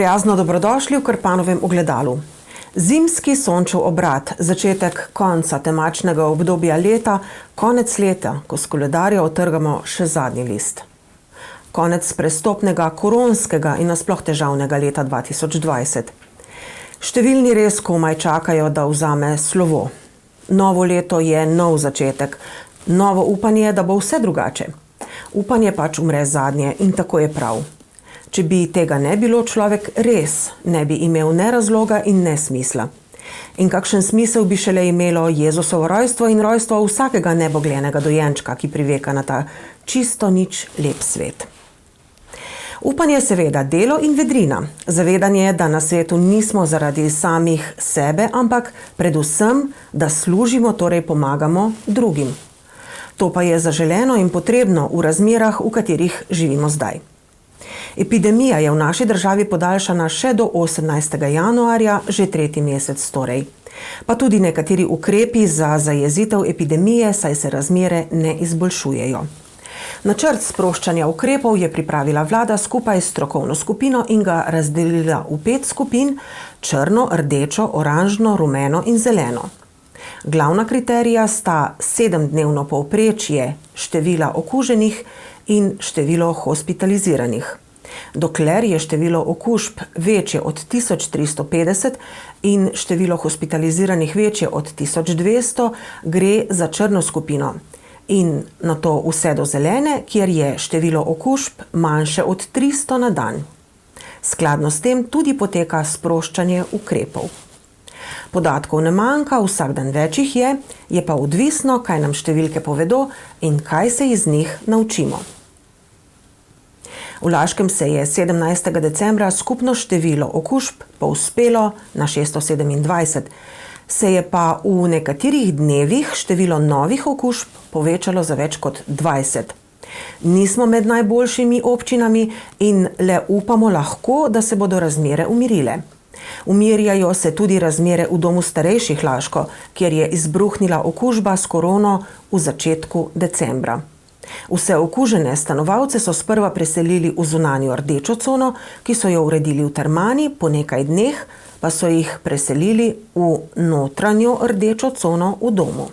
Prijazno dobrodošli v Krpanovem ogledalu. Zimski sončev obrat, začetek konca temačnega obdobja leta, konec leta, ko s koledarja otrgamo še zadnji list. Konec prestopnega koronskega in nasploh težavnega leta 2020. Številni res komaj čakajo, da vzame slovo. Novo leto je nov začetek, novo upanje, da bo vse drugače. Upanje pač umre zadnje in tako je prav. Če bi tega ne bilo, človek res ne bi imel ne razloga in ne smisla. In kakšen smisel bi šele imelo Jezusovo rojstvo in rojstvo vsakega nebogljenega dojenčka, ki priveka na ta čisto nič lep svet. Upanje je seveda delo in vedrina. Zavedanje, da na svetu nismo zaradi samih sebe, ampak predvsem, da služimo, torej pomagamo drugim. To pa je zaželeno in potrebno v razmerah, v katerih živimo zdaj. Epidemija je v naši državi podaljšana še do 18. januarja, že 3. mesec torej. Pa tudi nekateri ukrepi za zajezitev epidemije, saj se razmere ne izboljšujejo. Načrt sproščanja ukrepov je pripravila vlada skupaj s strokovno skupino in ga razdelila v 5 skupin: črno, rdečo, oranžno, rumeno in zeleno. Glavna kriterija sta 7-dnevno povprečje števila okuženih in število hospitaliziranih. Dokler je število okužb večje od 1350 in število hospitaliziranih večje od 1200, gre za črno skupino. In nato vse do zelene, kjer je število okužb manjše od 300 na dan. Skladno s tem tudi poteka sproščanje ukrepov. Podatkov ne manjka, vsak dan več jih je pa odvisno, kaj nam številke povedo in kaj se iz njih naučimo. V Laškem se je 17. decembra skupno število okužb povzpelo na 627, se je pa v nekaterih dnevih število novih okužb povečalo za več kot 20. Nismo med najboljšimi občinami in le upamo lahko, da se bodo razmere umirile. Umirjajo se tudi razmere v domu starejših Laško, kjer je izbruhnila okužba s korono v začetku decembra. Vse okužene stanovalce so sprva preselili v zunanjo rdečo cono, ki so jo uredili v termani, po nekaj dneh pa so jih preselili v notranjo rdečo cono v domu.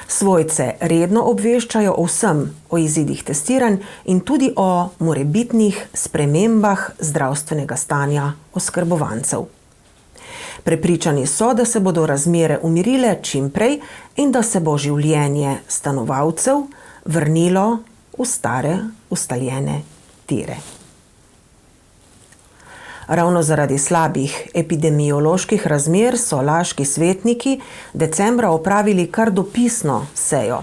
Svojce redno obveščajo o vsem, o izidih testiranj in tudi o morebitnih spremembah zdravstvenega stanja oskrbovancev. Prepričani so, da se bodo razmere umirile čim prej in da se bo življenje stanovalcev vrnilo v stare, ustaljene tire. Ravno zaradi slabih epidemioloških razmer so laški svetniki decembra opravili kar dopisno sejo.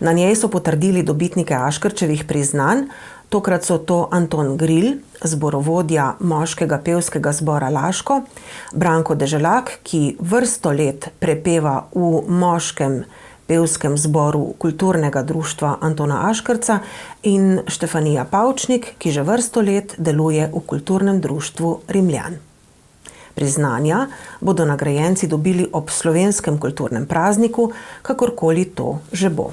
Na njej so potrdili dobitnike Aškerčevih priznanj, tokrat so to Anton Gril, zborovodja moškega pevskega zbora Laško, Branko Deželak, ki vrsto let prepeva v moškem pevskem zboru Kulturnega društva Antona Aškerca, in Štefanija Pavčnik, ki že vrsto let deluje v Kulturnem društvu Rimljan. Priznanja bodo nagrajenci dobili ob slovenskem kulturnem prazniku, kakorkoli to že bo.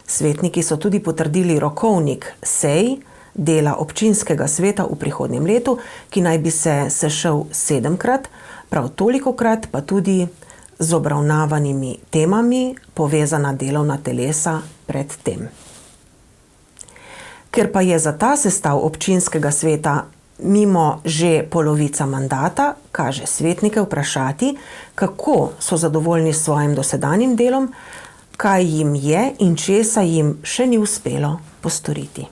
Svetniki so tudi potrdili rokovnik sej dela občinskega sveta v prihodnjem letu, ki naj bi se sešel 7-krat, prav tolikokrat pa tudi z obravnavanimi temami povezana delovna telesa pred tem. Ker pa je za ta sestav občinskega sveta mimo že polovica mandata, kaže svetnike vprašati, kako so zadovoljni s svojim dosedanjim delom, kaj jim je in česa jim še ni uspelo postoriti.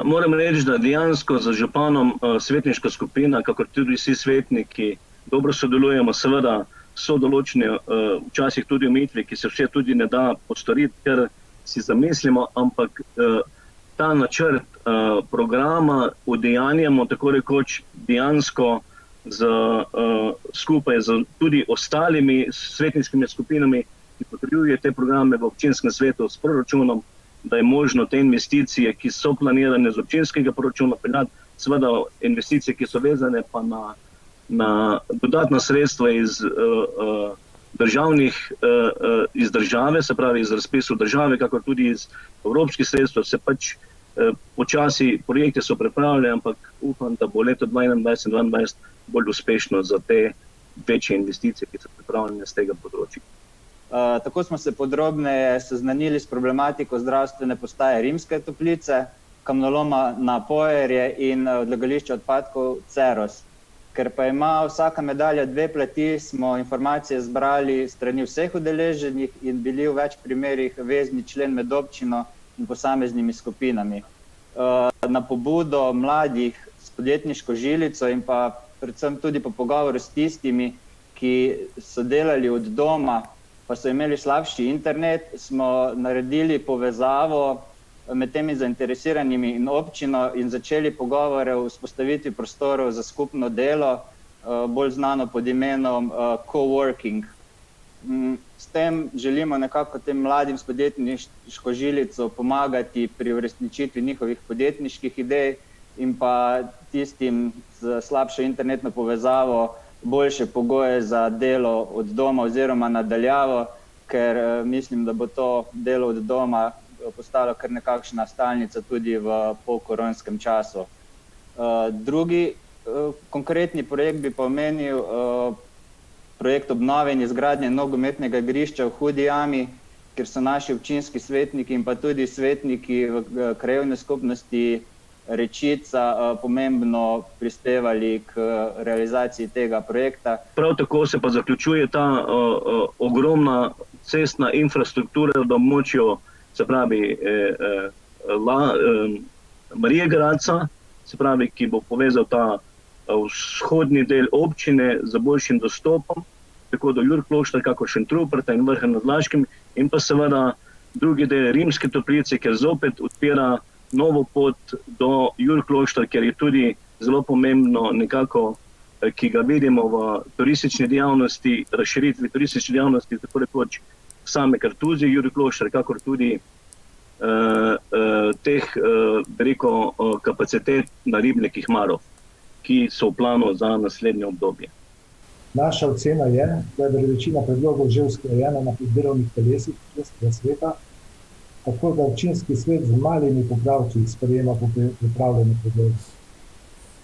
Moram reči, da dejansko z županom svetniška skupina, kakor tudi vsi svetniki, dobro sodelujemo. Seveda so določene včasih tudi omejitve, ki se vse tudi ne da postoriti, ker si zamislimo, ampak ta načrt programa udejanjamo tako rekoč dejansko skupaj z tudi ostalimi svetniškimi skupinami, ki potrjujejo te programe v občinskem svetu s proračunom, da je možno te investicije, ki so planirane z občinskega proračuna, peljati, seveda investicije, ki so vezane pa na dodatna sredstva iz države, se pravi iz razpisov države, kakor tudi iz evropskih sredstev, se pač počasi projekte so pripravljene, ampak upam, da bo leto 2021-2022 bolj uspešno za te večje investicije, ki so pripravljene z tega področja. Tako smo se podrobneje seznanili s problematiko zdravstvene postaje Rimske Toplice, kamnoloma na Pojerje in odlagališča odpadkov Ceros. Ker pa ima vsaka medalja dve plati, smo informacije zbrali strani vseh udeleženih in bili v več primerih vezni člen med občino in posameznimi skupinami. Na pobudo mladih s podjetniško žilico in pa predvsem tudi po pogovoru s tistimi, ki so delali od doma, pa so imeli slabši internet, smo naredili povezavo med temi zainteresiranimi in občino in začeli pogovore o vzpostavitvi prostorov za skupno delo, bolj znano pod imenom coworking. S tem želimo nekako tem mladim s podjetniško žilico pomagati pri uresničitvi njihovih podjetniških idej in pa tistim z slabšo internetno povezavo boljše pogoje za delo od doma oziroma nadaljavo, ker mislim, da bo to delo od doma postalo kar nekakšna stalnica tudi v pokoronskem času. Drugi konkretni projekt bi pa omenil projekt obnove in izgradnje nogometnega igrišča v Hudi jami, kjer so naši občinski svetniki in pa tudi svetniki v krajevni skupnosti Rečica pomembno prispevali k realizaciji tega projekta. Prav tako se pa zaključuje ta ogromna cestna infrastruktura v območju, se pravi Marije Gradca, se pravi, ki bo povezal ta vzhodni del občine z boljšim dostopom, tako do Jurkloštra, kako Šentruperta in Vrha nad Laškim, in pa seveda drugi del Rimske Toplice, ker zopet odpira novo pot do Jurkloštra, ker je tudi zelo pomembno nekako, ki ga vidimo v turistični dejavnosti, razširitvi turistične dejavnosti, tako rekoč same Kartuzije, Jurkloštra, kakor tudi teh kapacitet na ribnikih Marov, ki so v planu za naslednje obdobje. Naša ocena je, da je večina predlogov že usklajena na delovnih telesih občinskega sveta, tako da občinski svet z malimi popravki sprejema pripravljene predloge.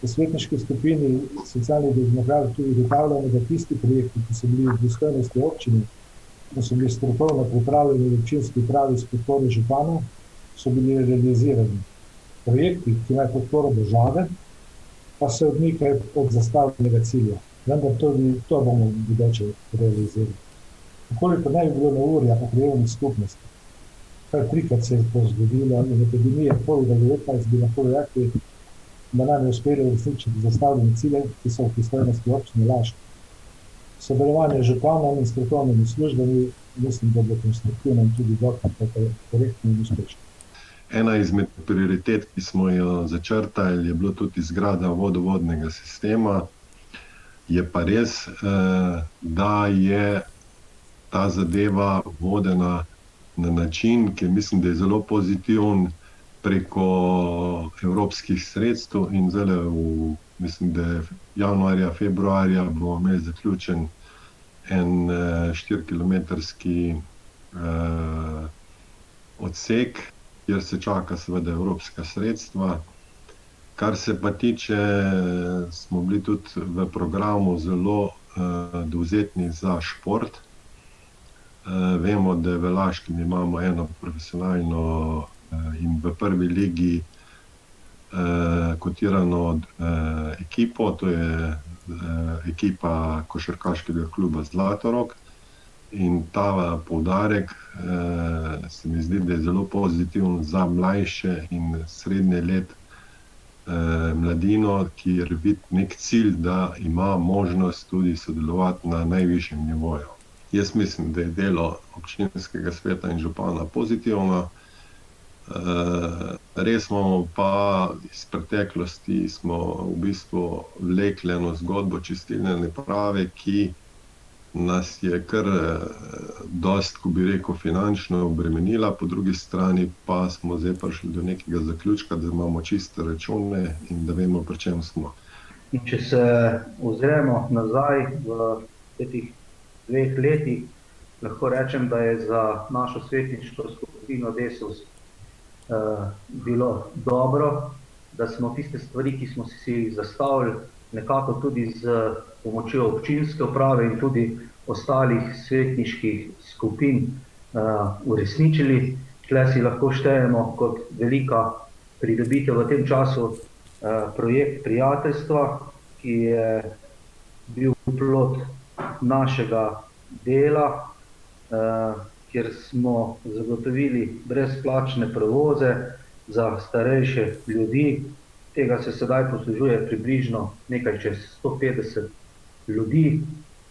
V svetniški skupini socialnih demokratov tudi ugotavljamo, da tisti projekti, ki so bili v pristojnosti občine, da so bili strokovno pripravljeni v občinski upravi s podporo županov, so bili realizirani. Projekti, ki imajo podporo države, pa se odmikajo od zastavljenega cilja. Vendar to bomo bodoče realizirali. Koliko ne bi bilo neurja po krajevnih skupnosti, kar trikrat se je to zgodilo in epidemije COVID-19 bi lahko rekli, da nam je uspelo uresničiti zastavljene cilje, ki so v pristojnosti občine Laško. Sodelovanje z županom in strokovnimi službami mislim, da bo konstruktivno in tudi dokaj korektno in uspešno. Ena izmed prioritet, ki smo jo začrtali, je bilo tudi izgradnja vodovodnega sistema. Je pa res, da je ta zadeva vodena na način, ki mislim, da je zelo pozitiven preko evropskih sredstev in zdaj mislim, da je januarja, februarja bomo imeli zaključen en 4-kilometrski odsek, kjer se čaka seveda evropska sredstva. Kar se pa tiče, smo bili tudi v programu zelo dovzetni za šport. Vemo, da v Laškem imamo eno profesionalno in v prvi ligi kotirano ekipo, to je ekipa košarkaškega kluba Zlatorog. In ta poudarek se mi zdi, da je zelo pozitiven za mlajše in srednje let mladino, kjer vidi nek cilj, da ima možnost tudi sodelovati na najvišjem nivoju. Jaz mislim, da je delo občinskega sveta in župana pozitivno. Res imamo pa iz preteklosti smo v bistvu vlekli eno zgodbo čistilne naprave, ki nas je kar dost, ko bi rekel, finančno obremenila, po drugi strani pa smo zdaj prišli do nekega zaključka, da imamo čiste račune in da vemo, pri čem smo. In če se ozremo nazaj v teh 2 letih, lahko rečem, da je za našo svetniško skupino Desus bilo dobro, da smo tiste stvari, ki smo si jih zastavili, nekako tudi z pomočjo občinske uprave in tudi ostalih svetniških skupin uresničili. Tle si lahko štejemo kot velika pridobitev v tem času projekt prijateljstva, ki je bil plod našega dela, kjer smo zagotovili brezplačne prevoze za starejše ljudi. Tega se sedaj poslužuje približno nekaj čez 150 ljudi.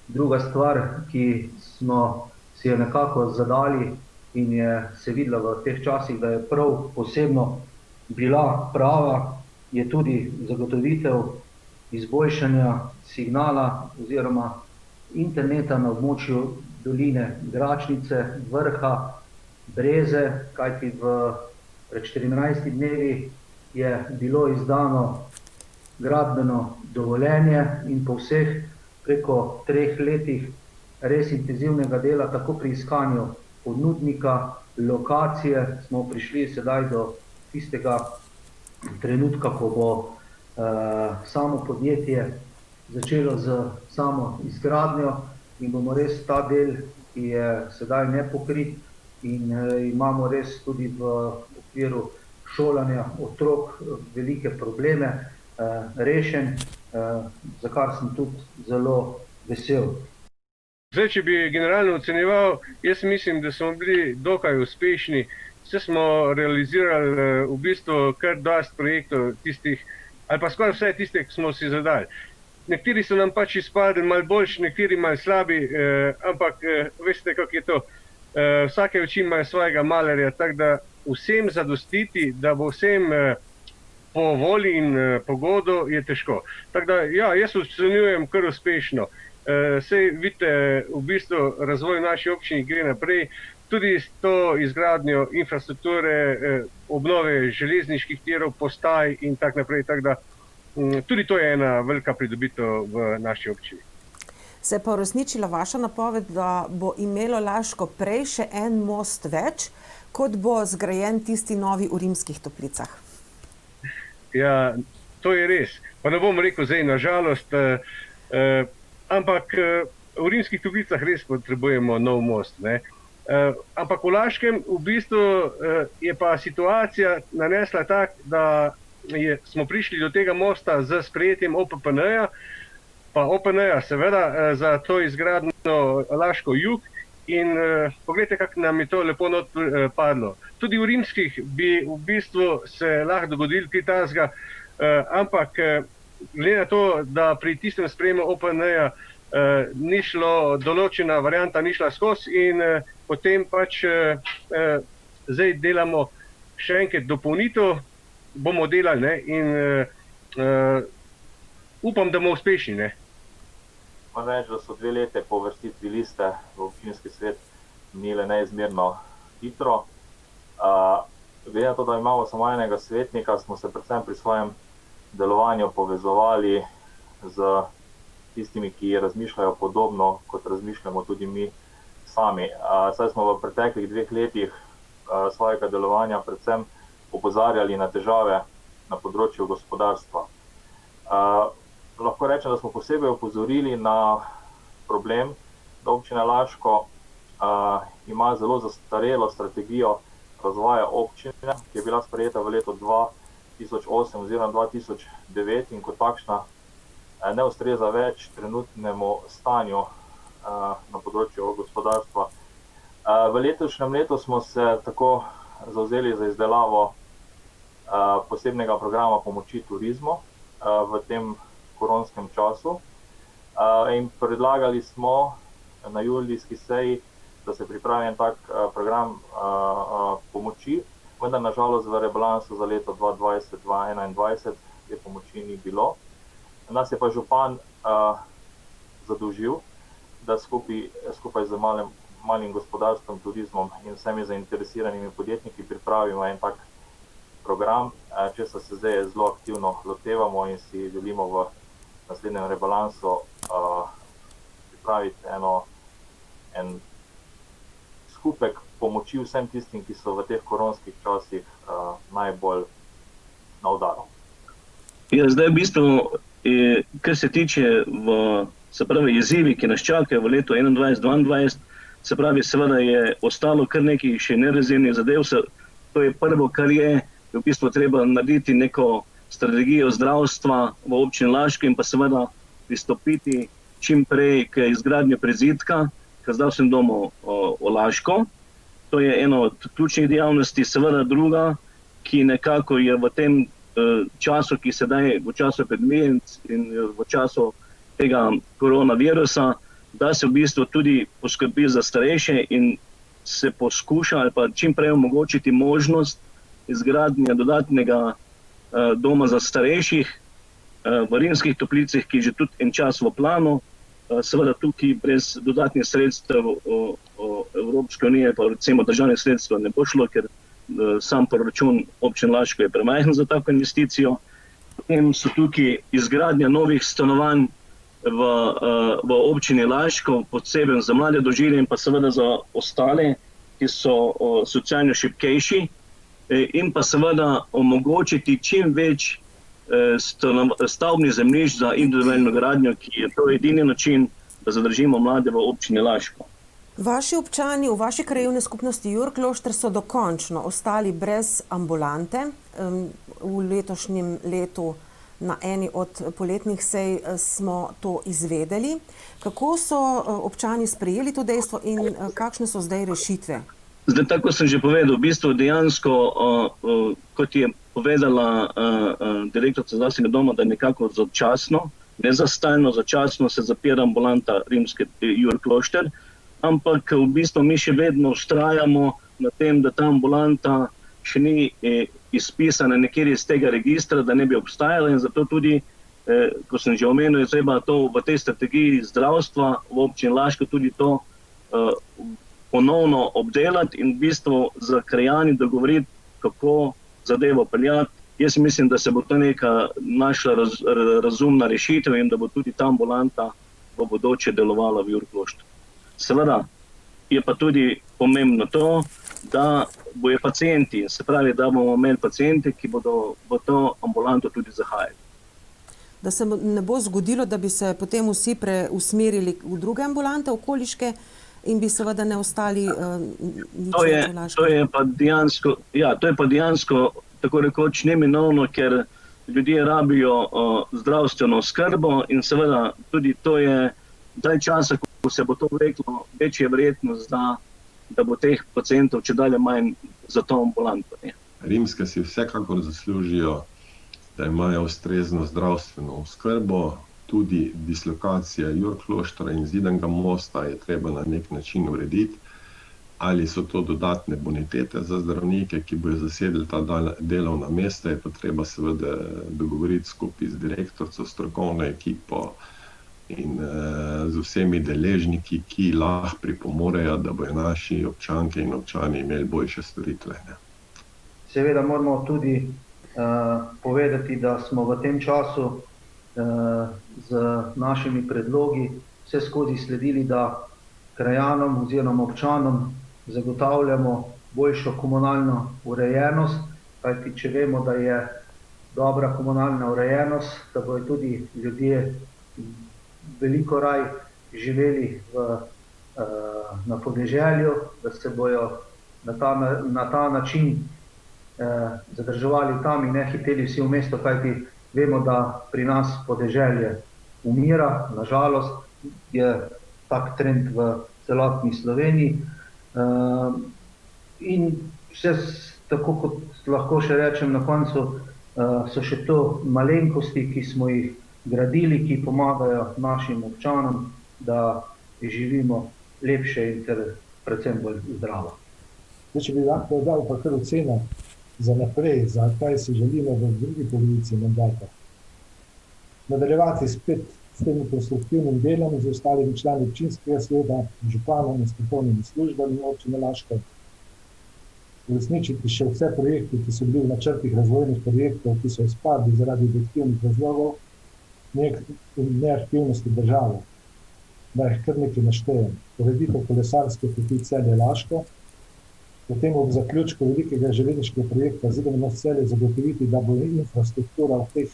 Druga stvar, ki smo si jo nekako zadali in je se videla v teh časih, da je prav posebno bila prava, je tudi zagotovitev izboljšanja signala oziroma interneta na območju doline Gračnice, Vrha, Breze, kajti pred 14 dnevi je bilo izdano gradbeno dovoljenje in po vseh preko 3 letih res intenzivnega dela, tako pri iskanju ponudnika, lokacije, smo prišli sedaj do tistega trenutka, ko bo samo podjetje začelo z samo izgradnjo in bomo res ta del, ki je sedaj nepokrit in imamo res tudi v okviru šolanja otrok velike probleme rešen, za kar sem tudi zelo vesel. Zdaj, če bi generalno ocenjeval, jaz mislim, da smo bili dokaj uspešni. Vse smo realizirali v bistvu kar dosti projektov tistih, ali pa skoraj vse tiste, ki smo si zadali. Nekateri so nam pač izpadli malo boljši, nekateri malo slabi, ampak veste, kako je to. Vsake oči imajo svojega malerja, tako da vsem zadostiti, da bo vsem po volji in pogodu, je težko. Tako da, ja, jaz ocenjujem kar uspešno. Sej vidite, v bistvu razvoj v naši občini gre naprej, tudi s to izgradnjo infrastrukture, obnove železniških tirov, postaj in tako naprej. Tako da, tudi to je ena velika pridobitev v naši občini. Se je pa uresničila vaša napoved, da bo imelo Laško prej še en most več, kot bo zgrajen tisti novi v Rimskih Toplicah? Ja, to je res. Pa ne bom rekel zdaj na žalost, ampak v Rimskih Toplicah res potrebujemo nov most, ne? Ampak v Laškem v bistvu je pa situacija nanesla tak, da smo prišli do tega mosta z sprejetjem OPPN-ja, pa OPN-ja seveda za to izgradnjo Laško jug In poglejte, kako nam je to lepo not padlo. Tudi v rimskih bi v bistvu se lahko dogodil kaj takega, ampak glede na to, da pri tistem sprejemu OPN-ja ni šlo, določena varianta ni šla skozi in potem pač zdaj delamo še enkrat dopolnitev, bomo delali, ne, in upam, da bomo uspešni, ne. Moram reči, da so 2 leta po vrstitvi liste v občinski svet minile neizmerno hitro. Glede na to, da imamo samo enega svetnika, smo se predvsem pri svojem delovanju povezovali z tistimi, ki razmišljajo podobno, kot razmišljamo tudi mi sami. Saj smo v preteklih 2 letih svojega delovanja predvsem opozarjali na težave na področju gospodarstva. Lahko rečem, da smo posebej opozorili na problem, da občina Laško ima zelo zastarelo strategijo razvoja občine, ki je bila sprejeta v letu 2008 oziroma 2009 in kot takšna ne ustreza več trenutnemu stanju na področju gospodarstva. V letošnjem letu smo se tako zavzeli za izdelavo posebnega programa pomoči turizmu v tem koronskem času in predlagali smo na julijski seji, da se pripravi en tak program pomoči, vendar nažalost v rebalansu za leto 2020-2021 te pomoči ni bilo. Nas je pa župan zadolžil, da skupaj z malim gospodarstvom, turizmom in vsemi zainteresiranimi podjetniki pripravimo en tak program, česa se zdaj zelo aktivno lotevamo in si želimo v naslednjem rebalansu pripraviti en skupek pomoči vsem tistim, ki so v teh koronskih časih najbolj na udaru. Ja, zdaj v bistvu, kar se tiče se pravi izzivi, ki nas čakajo v letu 2021-2022, se pravi seveda je ostalo kar nekaj še nerazumnih zadev. To je prvo, kar je v bistvu treba narediti neko strategijo zdravstva v občini Laško in pa seveda pristopiti čim prej k izgradnji prizidka k zdravstvenemu domu Laško. To je ena od ključnih dejavnosti, seveda druga, ki nekako je v tem času, ki sedaj v času epidemije in v času tega koronavirusa, da se v bistvu tudi poskrbi za starejše in se poskuša ali pa čim prej omogočiti možnost izgradnje dodatnega doma za starejših v Rimskih Toplicah, ki je že tudi en čas v planu. Seveda tukaj brez dodatnih sredstev Evropske unije, pa recimo državnih sredstev ne bo šlo, ker sam proračun občine Laško je premajhen za tako investicijo. Potem so tukaj izgradnja novih stanovanj v občini Laško, posebej za mlade družine in pa seveda za ostale, ki so socialno šibkejši, in pa seveda omogočiti čim več stavbnih zemljišč za individualno gradnjo, ki je to edini način, da zadržimo mlade v občini Laško. Vaši občani v vaši krajevni skupnosti Jurklošter so dokončno ostali brez ambulante. V letošnjem letu na eni od poletnih sej smo to izvedeli. Kako so občani sprejeli to dejstvo in kakšne so zdaj rešitve? Zdaj, tako sem že povedal, v bistvu dejansko, kot je povedala direktorica zdravstvenega doma, da nekako začasno, ne za stalno, začasno se zapira ambulanta Rimske Jurklošter, ampak v bistvu mi še vedno vztrajamo na tem, da ta ambulanta še ni izpisana nekjer iz tega registra, da ne bi obstajala in zato tudi, ko sem že omenil, je treba to v tej strategiji zdravstva v občini Laško tudi to ponovno obdelati in v bistvu za krajani dogovoriti, kako zadevo peljati. Jaz mislim, da se bo to neka našla razumna rešitev in da bo tudi ta ambulanta v bodoče delovala v Jurklošteru. Seveda je pa tudi pomembno to, da bojo pacienti, se pravi, da bomo imeli paciente, ki bodo v to ambulanto tudi zahajali. Da se ne bo zgodilo, da bi se potem vsi preusmerili v druge ambulante okoliške in bi seveda ne ostali nič več v Laškem. To je pa dejansko tako rekoč neminovno, ker ljudje rabijo zdravstveno oskrbo in seveda tudi to je dalj časa, se bo to vleklo, večja verjetnost, da bo teh pacientov če dalje manj za to ambulanto. Rimske si vsekakor zaslužijo, da imajo ustrezno zdravstveno oskrbo, tudi dislokacija Jurkloštra in Zidanega mosta je treba na nek način urediti. Ali so to dodatne bonitete za zdravnike, ki bojo zasedli ta delovna mesta, je pa treba seveda dogovoriti skupaj z direktorico, strokovno ekipo in z vsemi deležniki, ki lahko pripomorejo, da bojo naši občanke in občani imeli boljše storitve. Seveda moramo tudi povedati, da smo v tem času z našimi predlogi vse skozi sledili, da krajanom oziroma občanom zagotavljamo boljšo komunalno urejenost, kajti če vemo, da je dobra komunalna urejenost, da bodo tudi ljudje veliko raj živeli na podeželju, da se bojo na ta način zadrževali tam in ne hiteli vsi v mesto, kajti vemo, da pri nas podeželje umira, nažalost je tak trend v celotni Sloveniji. In vse tako, kot lahko še rečem na koncu, so še to malenkosti, ki smo jih gradili, ki pomagajo našim občanom, da živimo lepše in predvsem bolj zdravo. Če bi lahko dal pa kar oceno za naprej, za kaj si želimo v drugi polovici mandata. Nadaljevati spet s tem konstruktivnim delom z ostalimi člani občinskega sveta, županom in strokovnimi službami občine Laško. Uresničiti še vse projekte, ki so bili v načrtih razvojnih projektov, ki so izpadli zaradi objektivnih razlogov, neaktivnosti države. Da jih kar nekaj naštejem. Ureditev kolesarske poti Celje-Laško, potem ob zaključku velikega železniškega projekta Zidani most-Celje zagotoviti, da bo infrastruktura v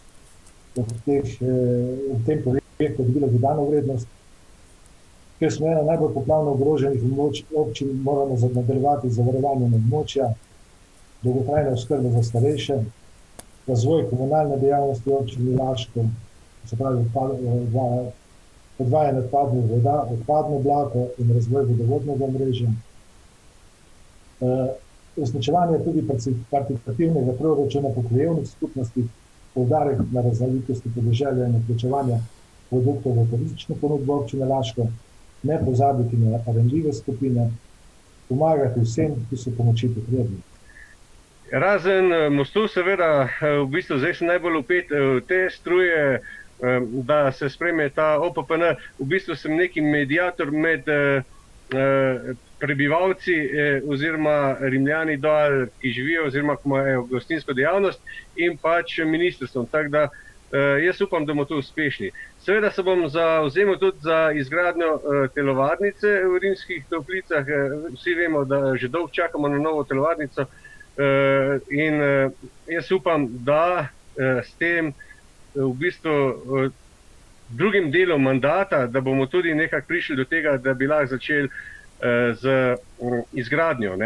tem projektu dobila dodano vrednost. Ker smo ena najbolj poplavno ogroženih občin, moramo nadaljevati zavarovanje območja, dolgotrajna oskrba za starejše, razvoj komunalne dejavnosti občine Laško, se pravi odvajanje odpadnih voda, odpadno blako in razvoj vodovodnega omrežja. Uresničevanje tudi participativnega proračuna po krajevnih skupnostih, poudarek na raznolikosti podeželja in vključevanja produktov v turistično ponudbo občine Laško, ne pozabiti na ranljive skupine, pomagati vsem, ki so pomoči potrebni. Razen mostu, seveda, v bistvu zdaj sem najbolj vpet v te struje, da se sprejme ta OPPN. V bistvu sem neki mediator med prebivalci oziroma Rimljani dol, ki živijo oziroma ki imajo gostinsko dejavnost in pač ministrstvom. Tako da jaz upam, da bomo tu uspešni. Seveda se bom zavzemal tudi za izgradnjo telovadnice v Rimskih Toplicah. Vsi vemo, da že dolgo čakamo na novo telovadnico in jaz upam, da s tem v bistvu drugim delom mandata, da bomo tudi nekako prišli do tega, da bi lahko začeli z izgradnjo.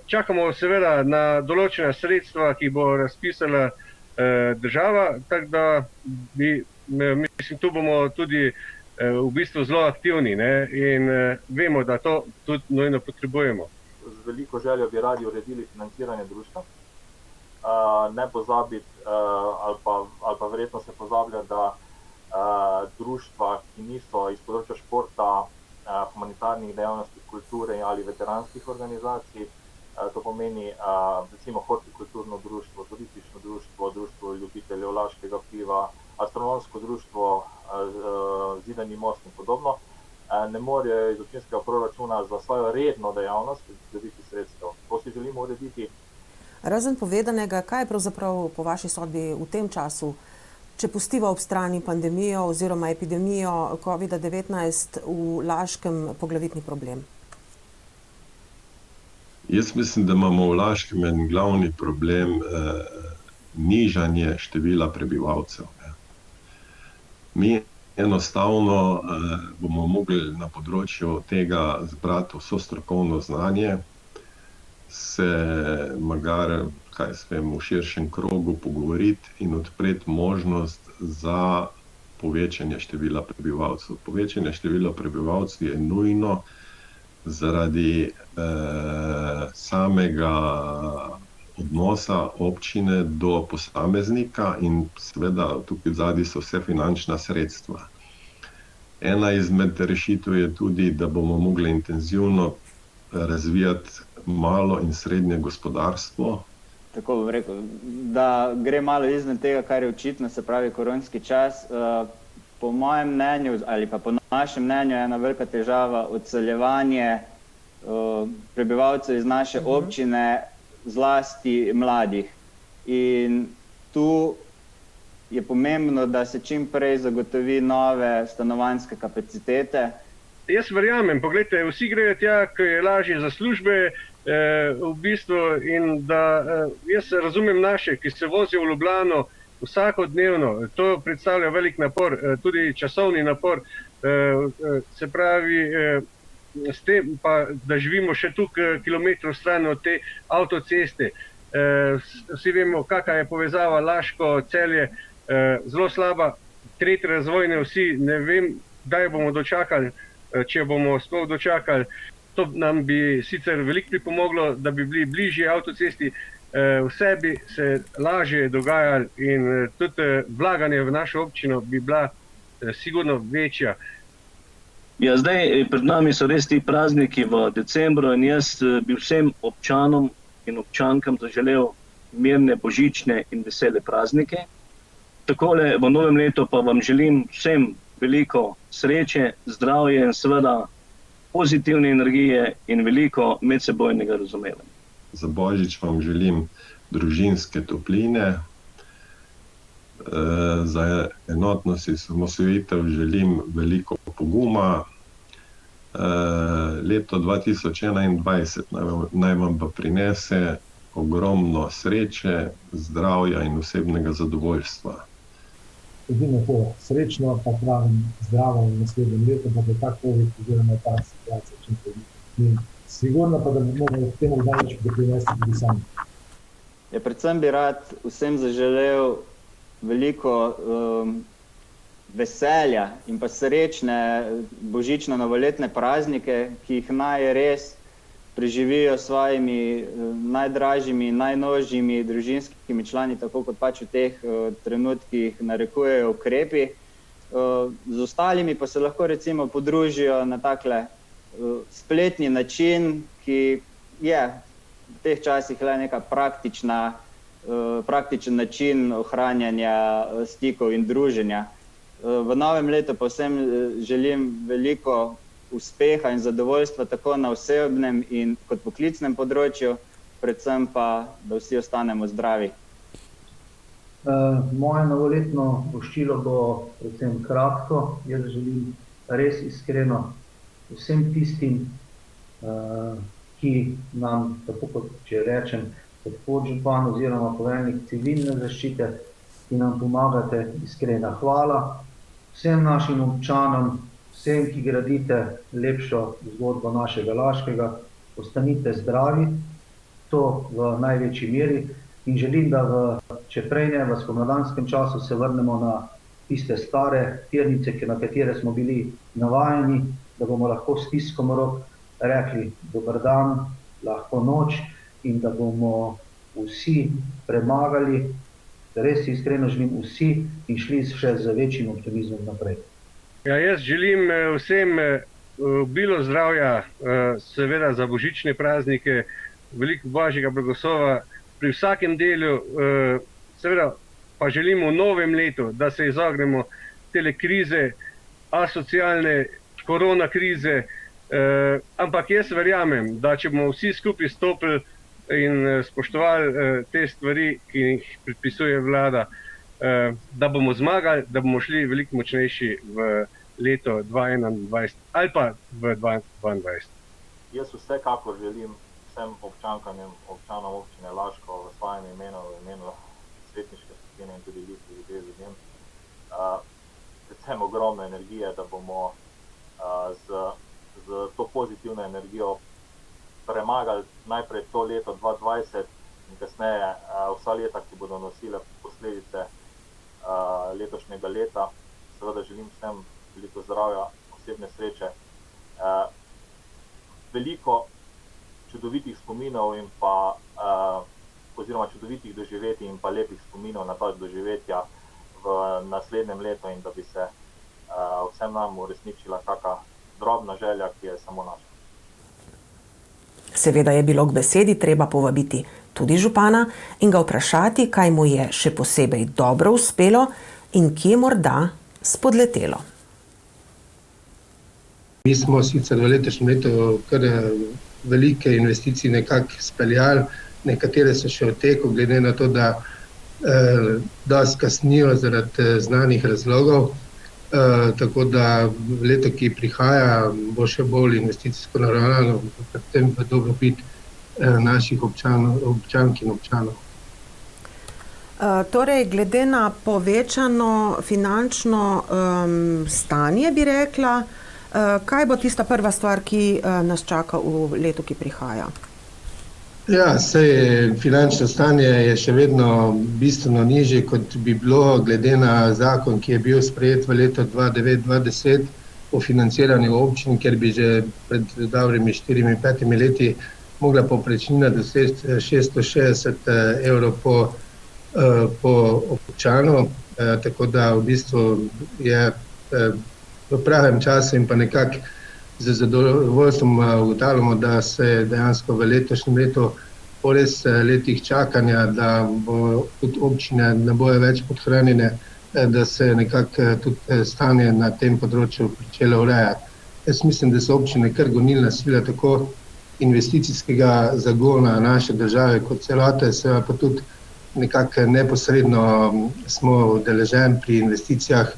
Čakamo seveda na določena sredstva, ki bo razpisala država, tako da mislim, tu bomo tudi v bistvu zelo aktivni in vemo, da to tudi nujno potrebujemo. Z veliko željo bi radi uredili financiranje društva. Ne pozabiti, ali pa verjetno se pozablja, da društva, ki niso iz področja športa, humanitarnih dejavnosti, kulture ali veteranskih organizacij, to pomeni recimo hortikulturno društvo, turistično društvo, društvo ljubiteljev laškega piva, astronomsko društvo, Zidani most in podobno, ne morejo iz občinskega proračuna za svojo redno dejavnost dobiti sredstev. To si želimo urediti. Razen povedanega, kaj je pravzaprav po vaši sodbi v tem času, če pustiva ob strani pandemijo oziroma epidemijo COVID-19 v Laškem poglavitni problem? Jaz mislim, da imamo v Laškem en glavni problem nižanje števila prebivalcev. Mi enostavno bomo mogli na področju tega zbrati vso strokovno znanje, se magar, v širšem krogu pogovoriti in odpreti možnost za povečanja števila prebivalcev. Povečanje števila prebivalcev je nujno zaradi samega odnosa občine do posameznika in seveda tukaj zadaj so vse finančna sredstva. Ena izmed rešitev je tudi, da bomo mogli intenzivno razvijati malo in srednje gospodarstvo. Tako bom rekel, da gre malo izmed tega, kar je očitno, se pravi koronski čas. Po mojem mnenju ali pa po našem mnenju je ena velika težava odseljevanje prebivalcev iz naše občine, zlasti mladih. In tu je pomembno, da se čim prej zagotovi nove stanovanjske kapacitete. Jaz verjamem, poglejte, vsi grejo tja, ko je lažje za službe, v bistvu, in da jaz razumem naše, ki se vozijo v Ljubljano vsakodnevno, to predstavlja velik napor, tudi časovni napor, se pravi, s tem pa, da živimo še tukaj kilometrov stran od te avtoceste. Vsi vemo, kakva je povezava Laško-Celje, zelo slaba, tretje razvojne vsi, ne vem, kdaj bomo dočakali, če bomo sploh dočakali. To nam bi sicer veliko pripomoglo, da bi bili bližje avtocesti, vse bi se lažje dogajali in tudi vlaganje v našo občino bi bila sigurno večja. Ja, zdaj pred nami so res ti prazniki v decembru in jaz bi vsem občanom in občankam zaželel mirne, božične in vesele praznike. Takole v novem letu pa vam želim vsem veliko sreče, zdravje in seveda pozitivne energije in veliko medsebojnega razumevanja. Za Božič vam želim družinske topline, za enotnost in osamosvojitev želim veliko poguma. Leto 2021 naj vam pa prinese ogromno sreče, zdravja in osebnega zadovoljstva. Edino to, srečno, pa pravim, zdravo v naslednjem letu, da bo ta COVID oziroma ta situacija čim prej. Sigurno pa, da bomo k temu daleč doprinesti tudi sami. Ja, predvsem bi rad vsem zaželel veliko veselja in pa srečne božično-novoletne praznike, ki jih naj res preživijo s svojimi najdražjimi, najnožjimi družinskimi člani, tako kot pač v teh trenutkih narekujejo ukrepi. Z ostalimi pa se lahko recimo podružijo na takle spletni način, ki je v teh časih le neka praktičen način ohranjanja stikov in druženja. V novem letu pa vsem želim veliko uspeha in zadovoljstva tako na osebnem in kot poklicnem področju, predvsem pa, da vsi ostanemo zdravi. Moje novoletno voščilo bo predvsem kratko. Jaz želim res iskreno vsem tistim, ki nam, tako kot če rečem, kot podžupan oziroma poveljnik civilne zaščite, ki nam pomagate, iskrena hvala. Vsem našim občanom, vsem, ki gradite lepšo zgodbo našega Laškega, ostanite zdravi, to v največji meri, in želim, da če prej ne, v spomladanskem času se vrnemo na tiste stare tirnice, na katere smo bili navajeni, da bomo lahko s stiskom rok rekli dober dan, lahko noč in da bomo vsi premagali, res iskreno želim vsi, in šli še z večjim optimizmom naprej. Ja, jaz želim vsem obilo zdravja, seveda za božične praznike, veliko božjega blagoslova pri vsakem delu, seveda pa želim v novem letu, da se izognemo tele krize, asocialne, korona krize, ampak jaz verjamem, da če bomo vsi skupaj stopili in spoštovali te stvari, ki jih predpisuje vlada, da bomo zmagali, da bomo šli veliko močnejši v leto 2021 ali pa v 2022. Jaz vsekakor želim vsem občankam in občanom občine Laško v svojem imenu, v imenu svetniške skupine in tudi Liste ljudje z ljudem, predvsem ogromno energije, da bomo z to pozitivno energijo premagali najprej to leto 2020 in kasneje vsa leta, ki bodo nosile posledice letošnjega leta. seveda želim vsem veliko zdravja, osebne sreče, veliko čudovitih spominov in pa oziroma čudovitih doživetij in pa lepih spominov na ta doživetja v naslednjem letu in da bi se vsem nam uresničila kakšna drobna želja, ki je samo naša. Seveda je bilo k besedi treba povabiti tudi župana in ga vprašati, kaj mu je še posebej dobro uspelo in kje morda spodletelo. Mi smo sicer v letošnjem letu kar velike investicije nekako speljali, nekatere so še v teku, glede na to, da dosti kasnijo zaradi znanih razlogov. Tako da leto, ki prihaja, bo še bolj investicijsko naravnano, predvsem v dobrobit naših občank in občanov. Torej, glede na povečano finančno stanje, bi rekla, kaj bo tista prva stvar, ki nas čaka v letu, ki prihaja? Ja, saj finančno stanje je še vedno bistveno nižje, kot bi bilo glede na zakon, ki je bil sprejet v letu 2009-2010 o financiranju občin, ker bi že pred dobrimi 4-5 leti mogla povprečnina doseči 660 evrov po občanu, tako da v bistvu je v pravem času in pa nekako z zadovoljstvom ugotavljamo, da se dejansko v letošnjem letu po res letih čakanja, da bo tudi občine ne bojo več podhranjene, da se nekako tudi stanje na tem področju pričelo urejati. Jaz mislim, da so občine kar gonilna sila tako investicijskega zagona naše države kot celote, seveda pa tudi nekako neposredno smo udeleženi pri investicijah,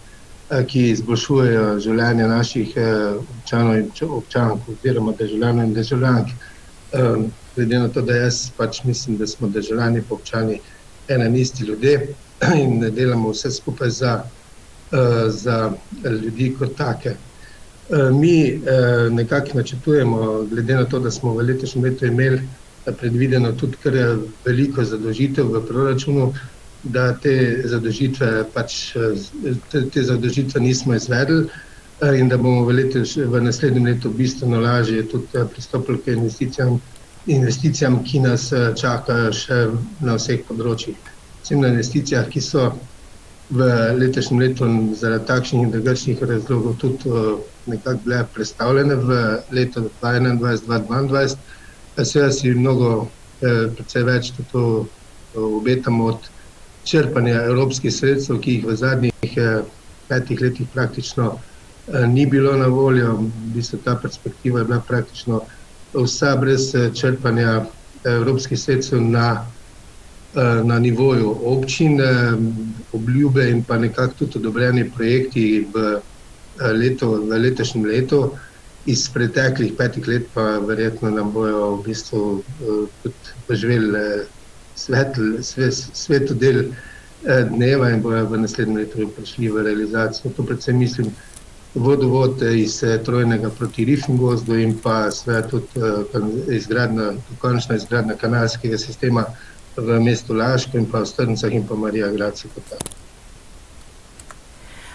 ki izboljšujejo življenje naših občanov in občank oziroma državljanov in državljank. Glede na to, da jaz pač mislim, da smo državljani pa občani ena in isti ljudje in delamo vse skupaj za ljudi kot take. Mi nekako načrtujemo, glede na to, da smo v letošnjem letu imeli predvideno tudi kar veliko zadolžitev v proračunu, da te zadolžitve nismo izvedli in da bomo v naslednjem letu bistveno lažje tudi pristopili k investicijam, ki nas čakajo še na vseh področjih. Vsem na investicijah, ki so v letošnjem letu zaradi takšnih in drugačnih razlogov tudi nekako bile predstavljene v letu 2021-2022. Seveda si mnogo precej več tudi obetamo od črpanja evropskih sredstev, ki jih v zadnjih 5 letih praktično ni bilo na voljo. V bistvu ta perspektiva je bila praktično vsa brez črpanja evropskih sredstev na nivoju občin, obljube in pa nekako tudi odobreni projekti v letošnjem letu. Iz preteklih 5 let pa verjetno nam bojo v bistvu tudi poživeli svetu del dneva in bojo v naslednjem letu prišli v realizacijo. To predvsem mislim vodovod iz Trojnega proti Rifnim gozdu in pa seveda tudi dokončna izgradnja kanalskega sistema v mestu Laško in pa v Strncah in pa Marija Gradcu kot tako.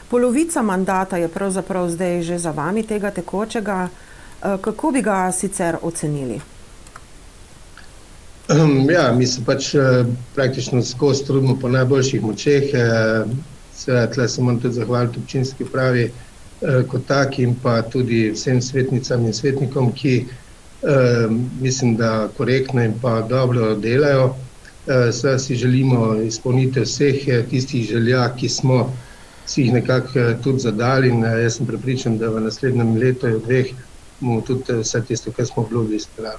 Polovica mandata je pravzaprav zdaj že za vami tega tekočega. Kako bi ga sicer ocenili? Ja, mi se pač praktično skozi trudimo po najboljših močeh. Seveda, tle se moram tudi zahvaliti občinski upravi kot taki in pa tudi vsem svetnicam in svetnikom, ki mislim, da korektno in pa dobro delajo. Seveda si želimo izpolniti vseh tistih želja, ki smo si jih nekako tudi zadali in jaz sem prepričan, da v naslednjem letu in 2 bomo tudi vse tisto, kar smo obljubili, izpeljali.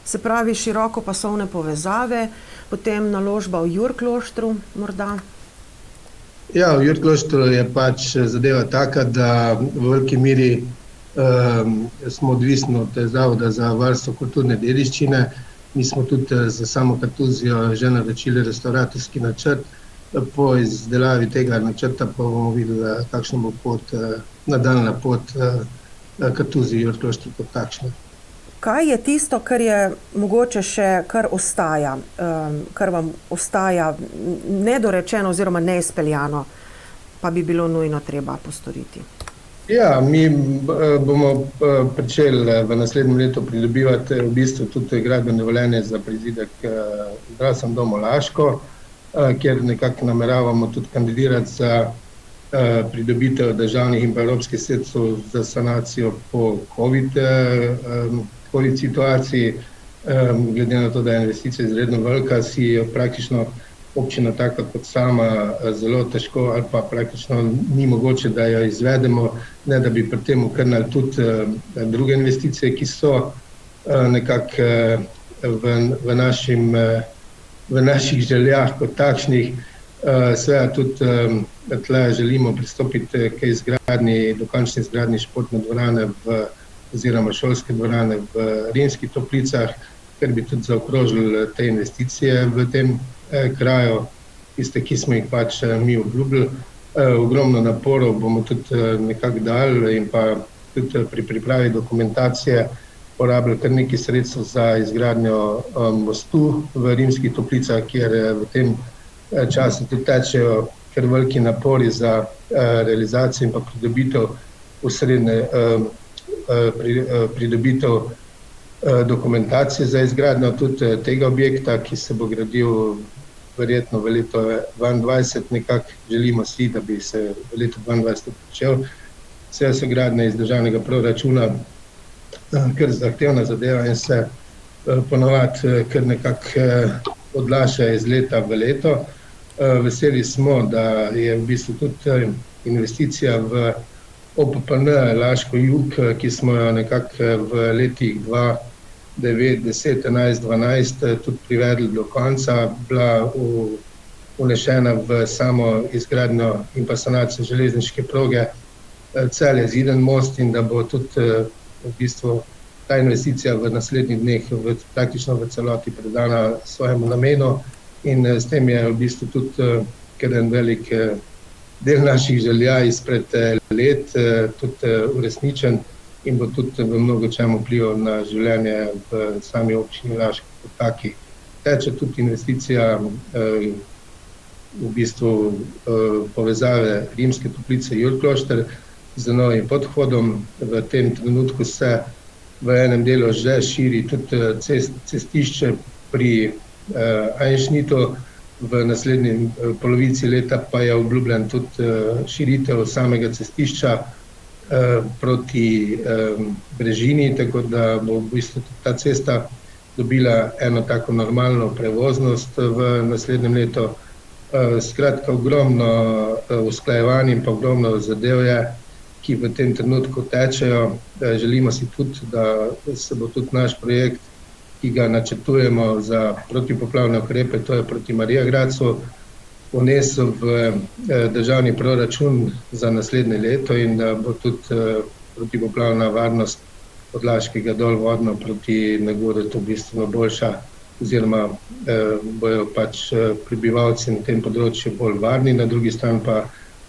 Se pravi širokopasovne povezave, potem naložba v Jurkloštru morda? Ja, v Jurkloštru je pač zadeva taka, da v veliki meri smo odvisni od Zavoda za varstvo kulturne dediščine. Mi smo tudi za samo Kartuzijo že naročili restavratorski načrt. Po izdelavi tega načrta pa bomo videli, kakšna bo nadaljnja pot Kartuzije in Jurkloštru kot takšne. Kaj je tisto, kar je mogoče še kar ostaja, kar vam ostaja nedorečeno oziroma neizpeljano, pa bi bilo nujno treba postoriti? Ja, mi bomo pričeli v naslednjem letu pridobivati v bistvu tudi gradbeno dovoljenje za prizidek zdravstvenem domu Laško, kjer nekako nameravamo tudi kandidirati za pridobitev državnih in evropskih sredstev za sanacijo po COVID situaciji. Glede na to, da je investicija izredno velika, si je praktično občina taka kot sama zelo težko ali pa praktično ni mogoče, da jo izvedemo, ne da bi pri tem okrnili tudi druge investicije, ki so nekako v naših željah kot takšnih. Seveda tudi tle želimo pristopiti k dokončni izgradnji športne dvorane oziroma šolske dvorane v Rimskih Toplicah, ker bi tudi zaokrožili te investicije v tem kraju, tiste, ki smo jih pač mi obljubili. Ogromno naporov bomo tudi nekako dali in pa tudi pri pripravi dokumentacije porabili kar nekaj sredstev za izgradnjo mostu v Rimskih Toplicah, kjer v tem času tudi tečejo kar veliki napori za realizacijo in pa pridobitev dokumentacije za izgradnjo tudi tega objekta, ki se bo gradil verjetno v letu 2022, nekako želimo si, da bi se v letu 2022 pričel. Vse so gradnje iz državnega proračuna, kar zahtevna zadeva in se ponovadi kar nekako odlaša iz leta v leto. Veseli smo, da je v bistvu tudi investicija v OPPN Laško jug, ki smo jo nekako v letih 2009, 10, 11, 12 tudi privedli do konca, bila vnešena v samo izgradnjo in pa sanacijo železniške proge Celje-Ziden most in da bo tudi v bistvu ta investicija v naslednjih dneh praktično v celoti predana svojemu namenu in s tem je v bistvu tudi kar en velik del naših želja izpred let tudi uresničen in bo tudi v mnogo čem vplival na življenje v sami občini Laško kot taki. Teče tudi investicija v bistvu povezave Rimske Toplice Jurklošter z novim podhodom. V tem trenutku se v enem delu že širi tudi cestišče pri Einschnittu, v naslednji polovici leta pa je obljubljen tudi širitev samega cestišča proti Brežini, tako da bo v bistvu ta cesta dobila eno tako normalno prevoznost v naslednjem letu. Skratka, ogromno usklajevanj in pa ogromno zadev je, ki v tem trenutku tečejo. Želimo si tudi, da se bo tudi naš projekt, ki ga načrtujemo za protipoplavne ukrepe, to je proti Marija Gradcu, vnesel v državni proračun za naslednje leto in da bo tudi protipoplavna varnost od Laškega dol vodno proti Nagoretu bistveno boljša oziroma bojo pač prebivalci na tem področju bolj varni, na drugi strani pa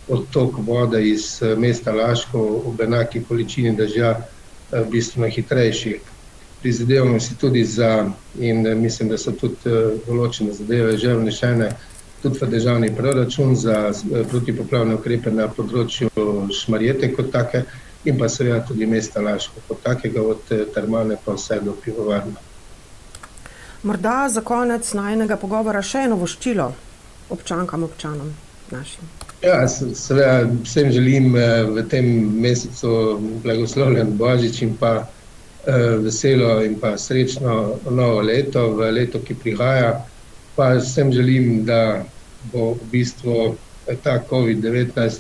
odtok vode iz mesta Laško ob enaki količini dežja bistveno hitrejši. Prizadevamo si tudi in mislim, da so tudi določene zadeve že vnešene tudi v državni proračun za protipoplavne ukrepe na področju Šmarjete kot take in pa seveda tudi mesta Laško kot takega, od termalne pa vse do pivovarne. Morda za konec najinega pogovora še eno voščilo občankam, občanom našim. Ja, seveda vsem želim v tem mesecu blagoslovljen Božič in pa veselo in pa srečno novo leto, v leto, ki prihaja. Pa vsem želim, da bo v bistvu ta COVID-19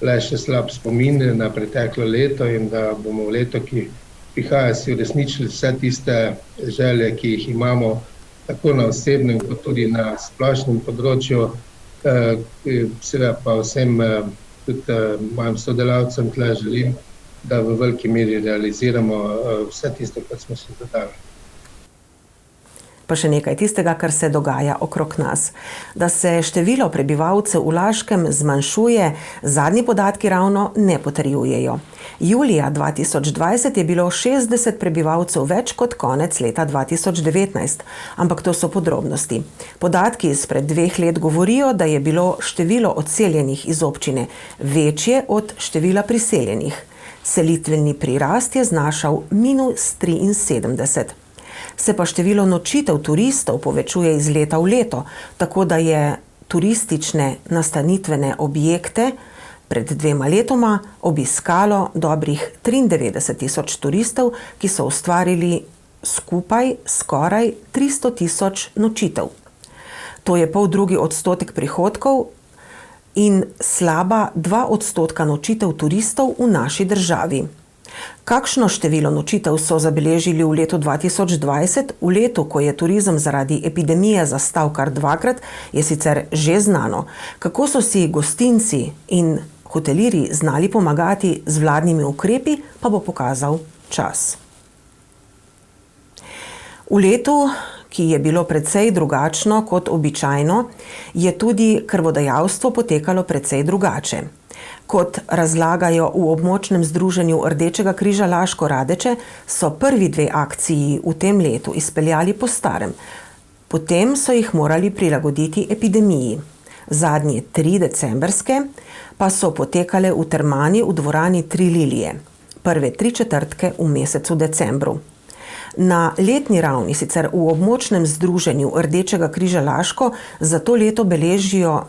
le še slab spomin na preteklo leto in da bomo v leto, ki prihaja, si uresničili vse tiste želje, ki jih imamo tako na osebnem kot tudi na splošnem področju. Seveda pa vsem tudi mojim sodelavcem tle želim, da v veliki meri realiziramo vse tisto, kar smo si zadali. Pa še nekaj tistega, kar se dogaja okrog nas. Da se število prebivalcev v Laškem zmanjšuje, zadnji podatki ravno ne potrjujejo. Julija 2020 je bilo 60 prebivalcev več kot konec leta 2019, ampak to so podrobnosti. Podatki izpred 2 let govorijo, da je bilo število odseljenih iz občine večje od števila priseljenih. Selitveni prirast je znašal -73. Se pa število nočitev turistov povečuje iz leta v leto, tako da je turistične nastanitvene objekte pred 2 letoma obiskalo dobrih 93 tisoč turistov, ki so ustvarili skupaj skoraj 300 tisoč nočitev. To je 0,5% prihodkov in slaba 2% nočitev turistov v naši državi. Kakšno število nočitev so zabeležili v letu 2020, v letu, ko je turizem zaradi epidemije zastal kar 2-krat, je sicer že znano. Kako so si gostinci in hotelirji znali pomagati z vladnimi ukrepi, pa bo pokazal čas. V letu, ki je bilo precej drugačno kot običajno, je tudi krvodajalstvo potekalo precej drugače. Kot razlagajo v območnem združenju Rdečega križa Laško Radeče, so prvi 2 akciji v tem letu izpeljali po starem. Potem so jih morali prilagoditi epidemiji. Zadnje 3 decembrske pa so potekale v termani v dvorani 3 Lilije. Prve 3 četrtke v mesecu decembru. Na letni ravni sicer v območnem združenju Rdečega križa Laško za to leto beležijo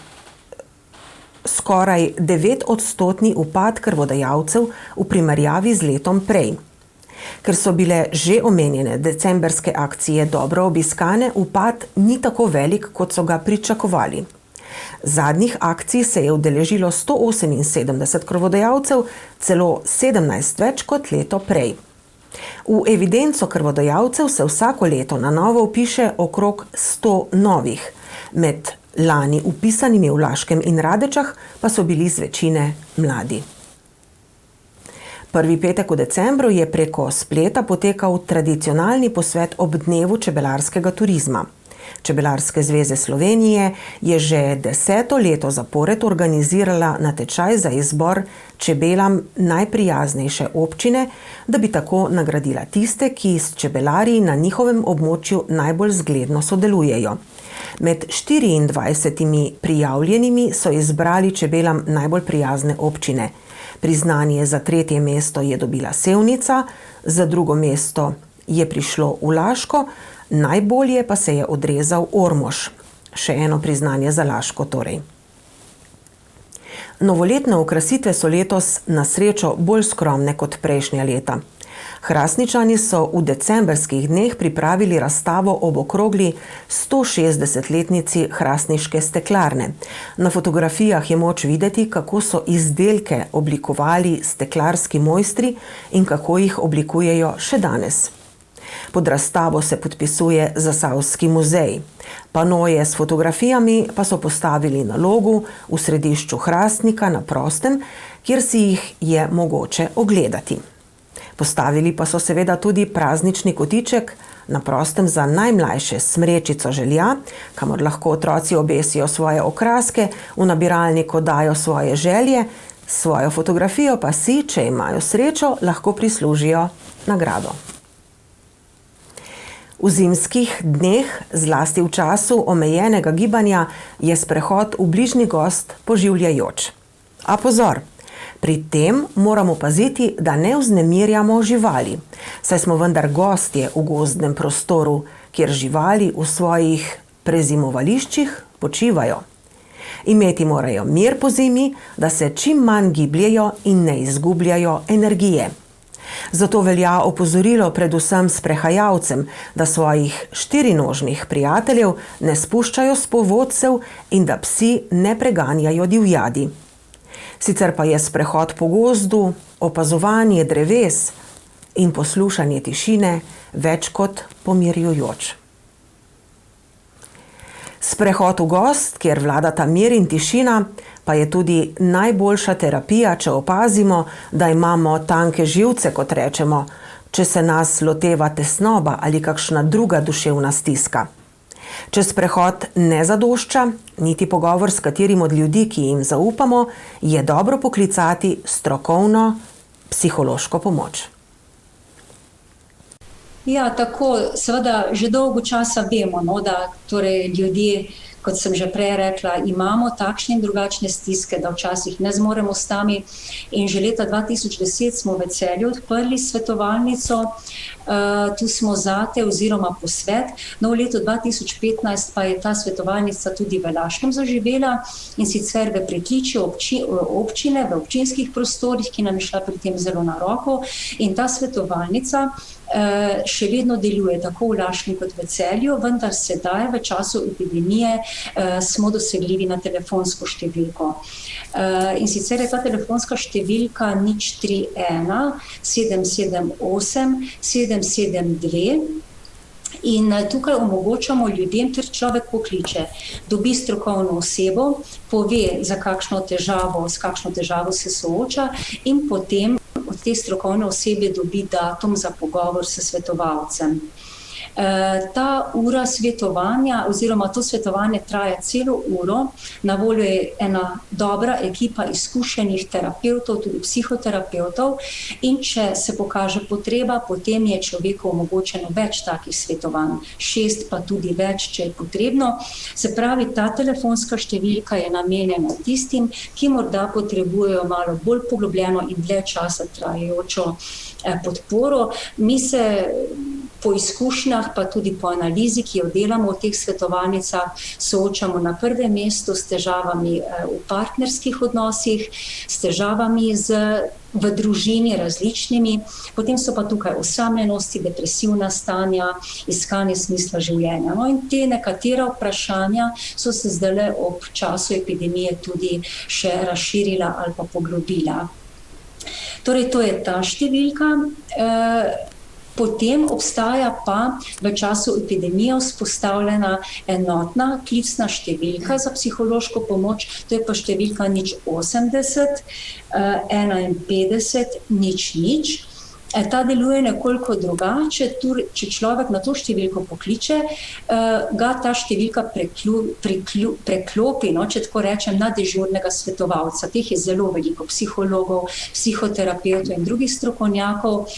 skoraj 9% upad krvodajalcev v primerjavi z letom prej. Ker so bile že omenjene decembrske akcije dobro obiskane, upad ni tako velik, kot so ga pričakovali. Zadnjih akcij se je udeležilo 178 krvodajalcev, celo 17 več kot leto prej. V evidenco krvodajalcev se vsako leto na novo vpiše okrog 100 novih. Med lani vpisanimi v Laškem in Radečah pa so bili z večine mladi. Prvi petek v decembru je preko spleta potekal tradicionalni posvet ob dnevu čebelarskega turizma. Čebelarske zveze Slovenije je že 10. leto zapored organizirala natečaj za izbor čebelam najprijaznejše občine, da bi tako nagradila tiste, ki s čebelarji na njihovem območju najbolj zgledno sodelujejo. Med 24 prijavljenimi so izbrali čebelam najbolj prijazne občine. Priznanje za 3. mesto je dobila Sevnica, za 2. mesto je prišlo v Laško, najbolje pa se je odrezal Ormož. Še eno priznanje za Laško torej. Novoletne okrasitve so letos na srečo bolj skromne kot prejšnja leta. Hrastničani so v decembrskih dneh pripravili razstavo ob okrogli 160-letnici hrastniške steklarne. Na fotografijah je moč videti, kako so izdelke oblikovali steklarski mojstri in kako jih oblikujejo še danes. Pod razstavo se podpisuje Zasavski muzej. Panoje s fotografijami pa so postavili na Logu v središču Hrastnika na prostem, kjer si jih je mogoče ogledati. Postavili pa so seveda tudi praznični kotiček na prostem za najmlajše smrečico želja, kamor lahko otroci obesijo svoje okraske, v nabiralniku dajo svoje želje, svojo fotografijo pa si, če imajo srečo, lahko prislužijo nagrado. V zimskih dneh, zlasti v času omejenega gibanja, je sprehod v bližnji gozd poživljajoč. A pozor! Pri tem moramo paziti, da ne vznemirjamo živali, saj smo vendar gostje v gozdnem prostoru, kjer živali v svojih prezimovališčih počivajo. Imeti morajo mir po zimi, da se čim manj gibljejo in ne izgubljajo energije. Zato velja opozorilo predvsem sprehajalcem, da svojih 4-nožnih prijateljev ne spuščajo s povodcev in da psi ne preganjajo divjadi. Sicer pa je sprehod po gozdu, opazovanje dreves in poslušanje tišine več kot pomirjujoč. Sprehod v gozd, kjer vladata mir in tišina, pa je tudi najboljša terapija, če opazimo, da imamo tanke živce, kot rečemo, če se nas loteva tesnoba ali kakšna druga duševna stiska. Če sprehod ne zadošča, niti pogovor s katerim od ljudi, ki jim zaupamo, je dobro poklicati strokovno psihološko pomoč. Ja, tako, seveda že dolgo časa vemo, da torej ljudje, kot sem že prej rekla, imamo takšne in drugačne stiske, da včasih ne zmoremo sami. In že leta 2010 smo v Celju odprli svetovalnico, tu smo zate oziroma posvet. No, v letu 2015 pa je ta svetovalnica tudi v Laškem zaživela in sicer v pritličju občine, v občinskih prostorih, ki nam je šla pri tem zelo na roko. In ta svetovalnica še vedno deluje tako v Laškem kot v Celju, vendar sedaj v času epidemije smo dosegljivi na telefonsko številko. In sicer je ta telefonska številka 031 778 772 in tukaj omogočamo ljudem, ker človek pokliče, dobi strokovno osebo, pove, s kakšno težavo se sooča in potem od te strokovne osebe dobi datum za pogovor s svetovalcem. Ta ura svetovanja oziroma to svetovanje traja celo uro. Na voljo je ena dobra ekipa izkušenih terapevtov, tudi psihoterapevtov, in če se pokaže potreba, potem je človeku omogočeno več takih svetovanj, 6 pa tudi več, če je potrebno. Se pravi, ta telefonska številka je namenjena tistim, ki morda potrebujejo malo bolj poglobljeno in dlje časa trajajočo podporo. Mi se po izkušnjah, pa tudi po analizi, ki jo delamo v teh svetovalnicah, soočamo na prvem mestu s težavami v partnerskih odnosih, s težavami v družini različnimi, potem so pa tukaj osamljenosti, depresivna stanja, iskanje smisla življenja. No, in te nekatera vprašanja so se zdaj ob času epidemije tudi še razširila ali pa poglobila. Torej, to je ta številka. Potem obstaja pa v času epidemije vzpostavljena enotna klicna številka za psihološko pomoč, to je pa številka 080 51 00. Ta deluje nekoliko drugače, če človek na to številko pokliče, ga ta številka preklopi, če tako rečem, na dežurnega svetovalca. Teh je zelo veliko, psihologov, psihoterapeutov in drugih strokovnjakov,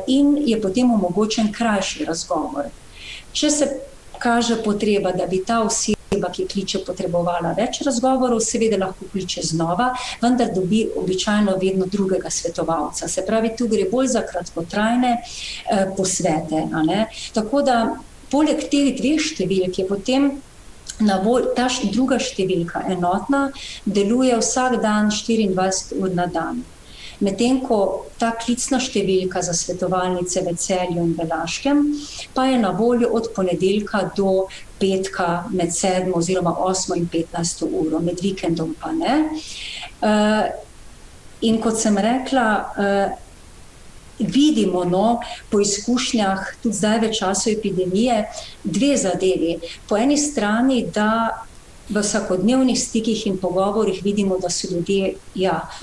in je potem omogočen krajši razgovor. Če se kaže potreba, da bi ta oseba, ki kliče, potrebovala več razgovorov, seveda lahko kliče znova, vendar dobi običajno vedno drugega svetovalca. Se pravi, tu gre bolj za kratkotrajne posvete. Tako da, poleg teh dveh številk je potem ta druga številka enotna, deluje vsak dan 24 ur na dan. Medtem ko ta klicna številka za svetovalnice v Celju in v Laškem pa je na voljo od ponedeljka do petka med 7 oziroma 8 in 15 uro, med vikendom pa ne. In kot sem rekla, vidimo po izkušnjah, tudi zdaj v času epidemije, dve zadevi. Po eni strani, da v vsakodnevnih stikih in pogovorih vidimo, da so ljudje,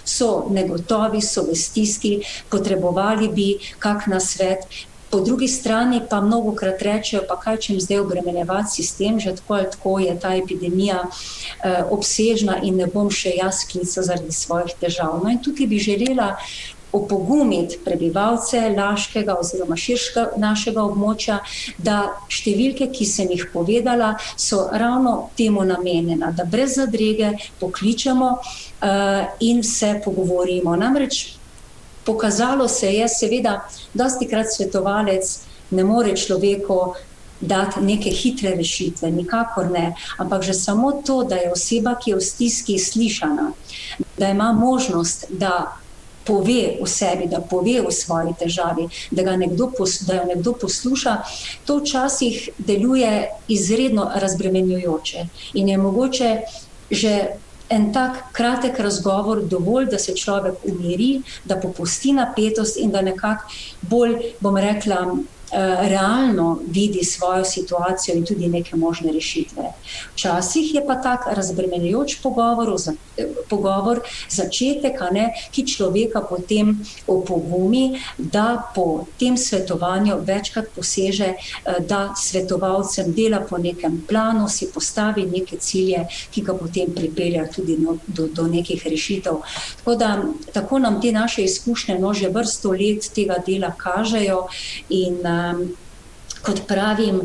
so negotovi, so v stiski, potrebovali bi kak nasvet. Po drugi strani pa mnogokrat rečejo, pa kaj čem zdaj obremenjevati sistem, že tako ali tako je ta epidemija obsežna in ne bom še jaz klical zaradi svojih težav. No in tukaj bi želela opogumiti prebivalce Laškega oziroma širšega našega območja, da številke, ki sem jih povedala, so ravno temu namenjena, da brez zadrege pokličemo in se pogovorimo. Namreč pokazalo se je, seveda, dostikrat svetovalec ne more človeku dati neke hitre rešitve, nikakor ne, ampak že samo to, da je oseba, ki je v stiski, slišana, da ima možnost, da pove o sebi, da pove o svoji težavi, da jo nekdo posluša, to včasih deluje izredno razbremenjujoče in je mogoče že en tak kratek razgovor dovolj, da se človek umiri, da popusti napetost in da nekako bolj, bom rekla, realno vidi svojo situacijo in tudi neke možne rešitve. Včasih je pa tak razbremenjujoč pogovor, začetek, ki človeka potem opogumi, da po tem svetovanju večkrat poseže, da svetovalcem dela po nekem planu, si postavi neke cilje, ki ga potem pripelja tudi do nekih rešitev. Tako nam te naše izkušnje že vrsto let tega dela kažejo in kot pravim,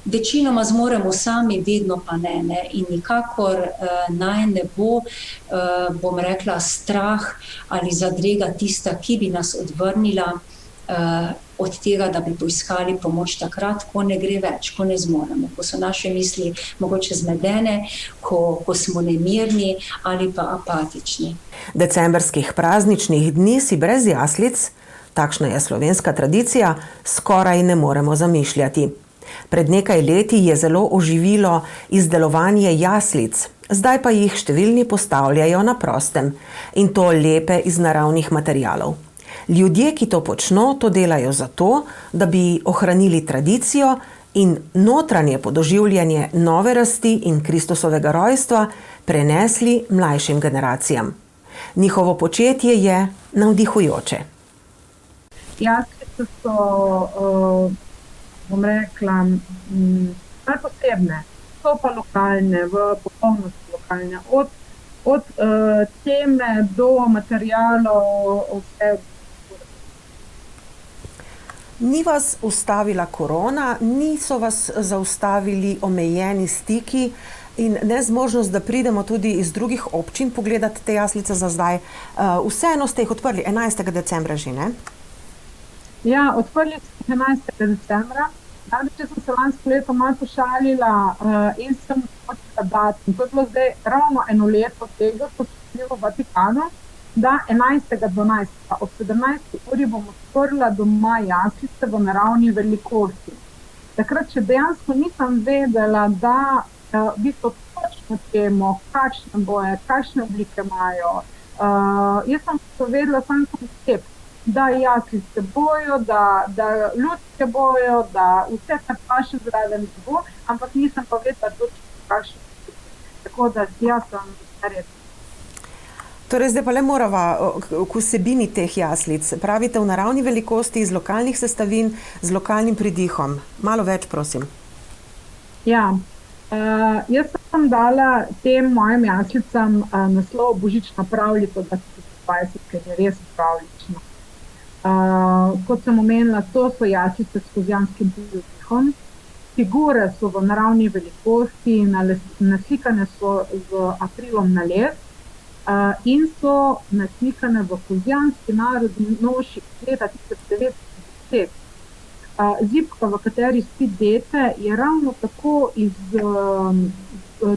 večinoma zmoremo sami, vedno pa ne. In nikakor naj ne bo, bom rekla, strah ali zadrega tista, ki bi nas odvrnila od tega, da bi poiskali pomoč takrat, ko ne gre več, ko ne zmoremo, ko so naše misli mogoče zmedene, ko smo nemirni ali pa apatični. Decembrskih prazničnih dni si brez jaslic, takšna je slovenska tradicija, skoraj ne moremo zamišljati. Pred nekaj leti je zelo oživilo izdelovanje jaslic, zdaj pa jih številni postavljajo na prostem, in to lepe iz naravnih materialov. Ljudje, ki to počno, to delajo zato, da bi ohranili tradicijo in notranje podoživljanje nove rasti in Kristusovega rojstva prenesli mlajšim generacijam. Njihovo početje je navdihujoče. Jaslice so, bom rekla, najposebne, so pa lokalne, v popolnosti lokalne. Od teme do materialov, vse. Ni vas ustavila korona, niso vas zaustavili omejeni stiki in nezmožnost, da pridemo tudi iz drugih občin pogledati te jaslice za zdaj. Vseeno ste jih odprli 11. decembra že, ne? Ja, odprli smo 11. decembra. Če sem se lansko leto malo pošalila in sem počela datum. To je bilo zdaj ravno eno leto tega, ko smo bili v Vatikanu, da 11.12. ob 17. uri bomo odprla doma jaslice v naravni velikosti. Takrat, če dejansko nisem vedela, da v bistvu točno temo, kakšne boje, kakšne oblike imajo. Jaz sem povedala sam koncept, da jaslice bojo, da ljudske bojo, da vse kar paše zraven bo, ampak nisem pa vedela točno kakšne. Tako da jaz sem res. Torej, zdaj pa le morava k vsebini teh jaslic. Pravite v naravni velikosti, iz lokalnih sestavin, z lokalnim pridihom. Malo več, prosim. Ja, jaz sem dala tem mojim jaslicam naslov Božična pravljica 2020, ker je res pravljična. Kot sem omenila, to so jaslice s kozjanskim pridihom. Figure so v naravni velikosti, naslikane so z akrilom na les. In so naslikane v kozjanski narodni noši leta 1910. Zibka, v kateri spi dete, je ravno tako iz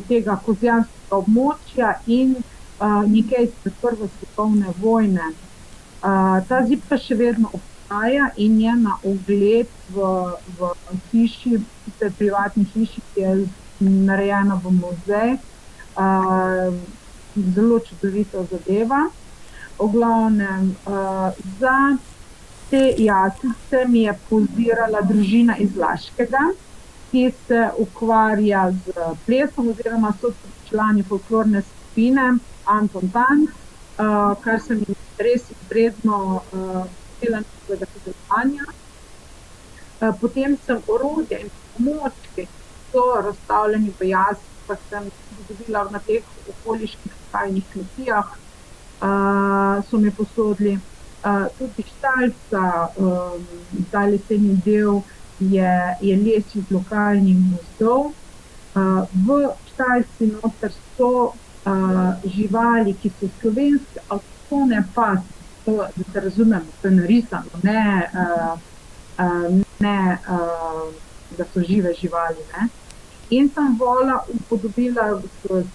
tega kozjanskega območja in nekaj iz Prve svetovne vojne. Ta zibka še vedno obstaja in je na ogled v hiši, privatni hiši, ki je narejena v muzej. Zelo čudovita zadeva. V glavnem, za te jaslice mi je pozirala družina iz Laškega, ki se ukvarja z plesom oziroma so člani folklorne skupine Anton Tanc, kar se mi res izredno vzela njihovega sodelovanja. Potem sem orodje in pomočki, ki so razstavljeni v jaslicah, sem dobila na teh okoliških skalnih kmetijah, so mi posodili. Tudi štalca, ta leseni del je les iz lokalnih gozdov. V štalci noter so živali, ki so slovenske avtohtone pasme, da se razumemo, to je narisano, ne da so žive živali, ne. In sem vola upodobila s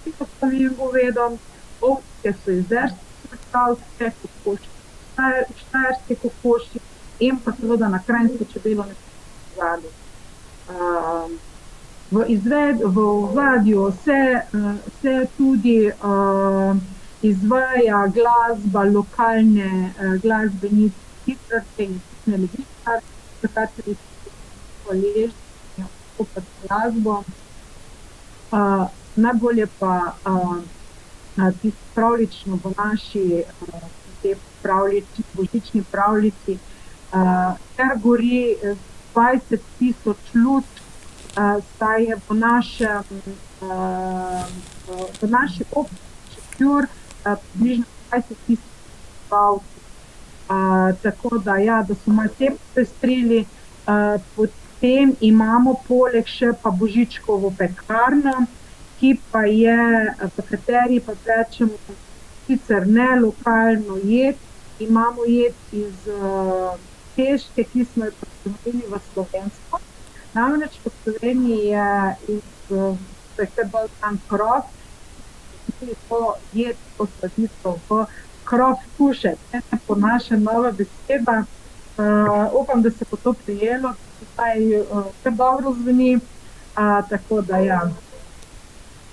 pikostavim govedom, ovce so izerske vrstavske, kokoši, štajerske kokoši in pa seveda na Kranjsko čebelo nezvali. V ozadju se tudi izvaja glasba lokalne glasbenice Kitrarke in Levičar, takrat tudi hvaležni skupaj s glasbo. Najbolje pa tisto pravlično v naši božični pravljici, ker gori 20.000 luč, saj je v naši občini Šentjur približno 20.000 prebivalcev. Tako da, ja, da so malce prestrili. Potem imamo poleg še pa Božičkovo pekarno, ki pa je, v kateri pa pečemo sicer ne lokalno jed, imamo jed iz Češke, ki smo jo prestavili v slovensko. Namreč v Sloveniji je iz bolj tam krof, ki to jed posaditev v krof kušet, ne po naše nova beseda. Upam, da se bo to prijelo, da se dobro zveni, tako da ja.